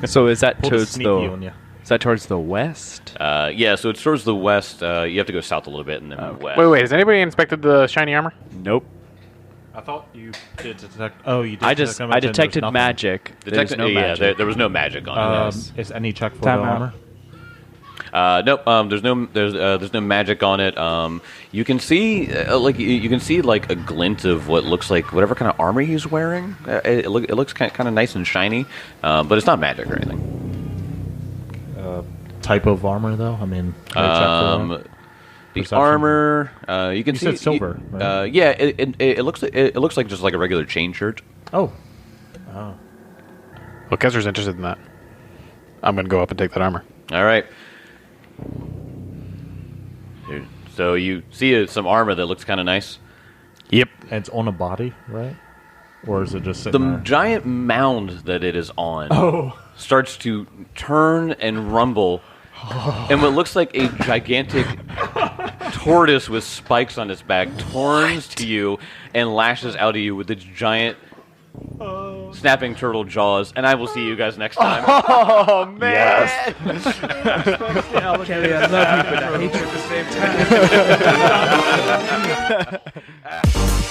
So is that Pulled a towards sneaky on ya. Is that towards the west? Yeah, so it's towards the west. You have to go south a little bit and then west. Wait, has anybody inspected the shiny armor? Nope. I thought you did detect. Oh, you did. I detect damage I and there's detected nothing. magic. There's no Yeah, magic. there was no magic on it. Is any check for Time the out. armor? Nope. There's no magic on it. You can see you can see like a glint of what looks like whatever kind of armor he's wearing. It looks kind of nice and shiny, but it's not magic or anything. Type of armor, though. I mean, can I check for that? The Perception. armor. You can You see said silver, right? yeah, it looks like just like a regular chain shirt. Oh, Well, Kezra's interested in that. I'm going to go up and take that armor. All right. Here, So you see some armor that looks kind of nice. Yep. And it's on a body, right? Or is it just The sitting there? giant mound that it is on starts to turn and rumble, and what looks like a gigantic tortoise with spikes on its back turns to you and lashes out at you with its giant snapping turtle jaws. And I will see you guys next time. Oh man! Yes. Kelly, I love you, but I hate you at the same time.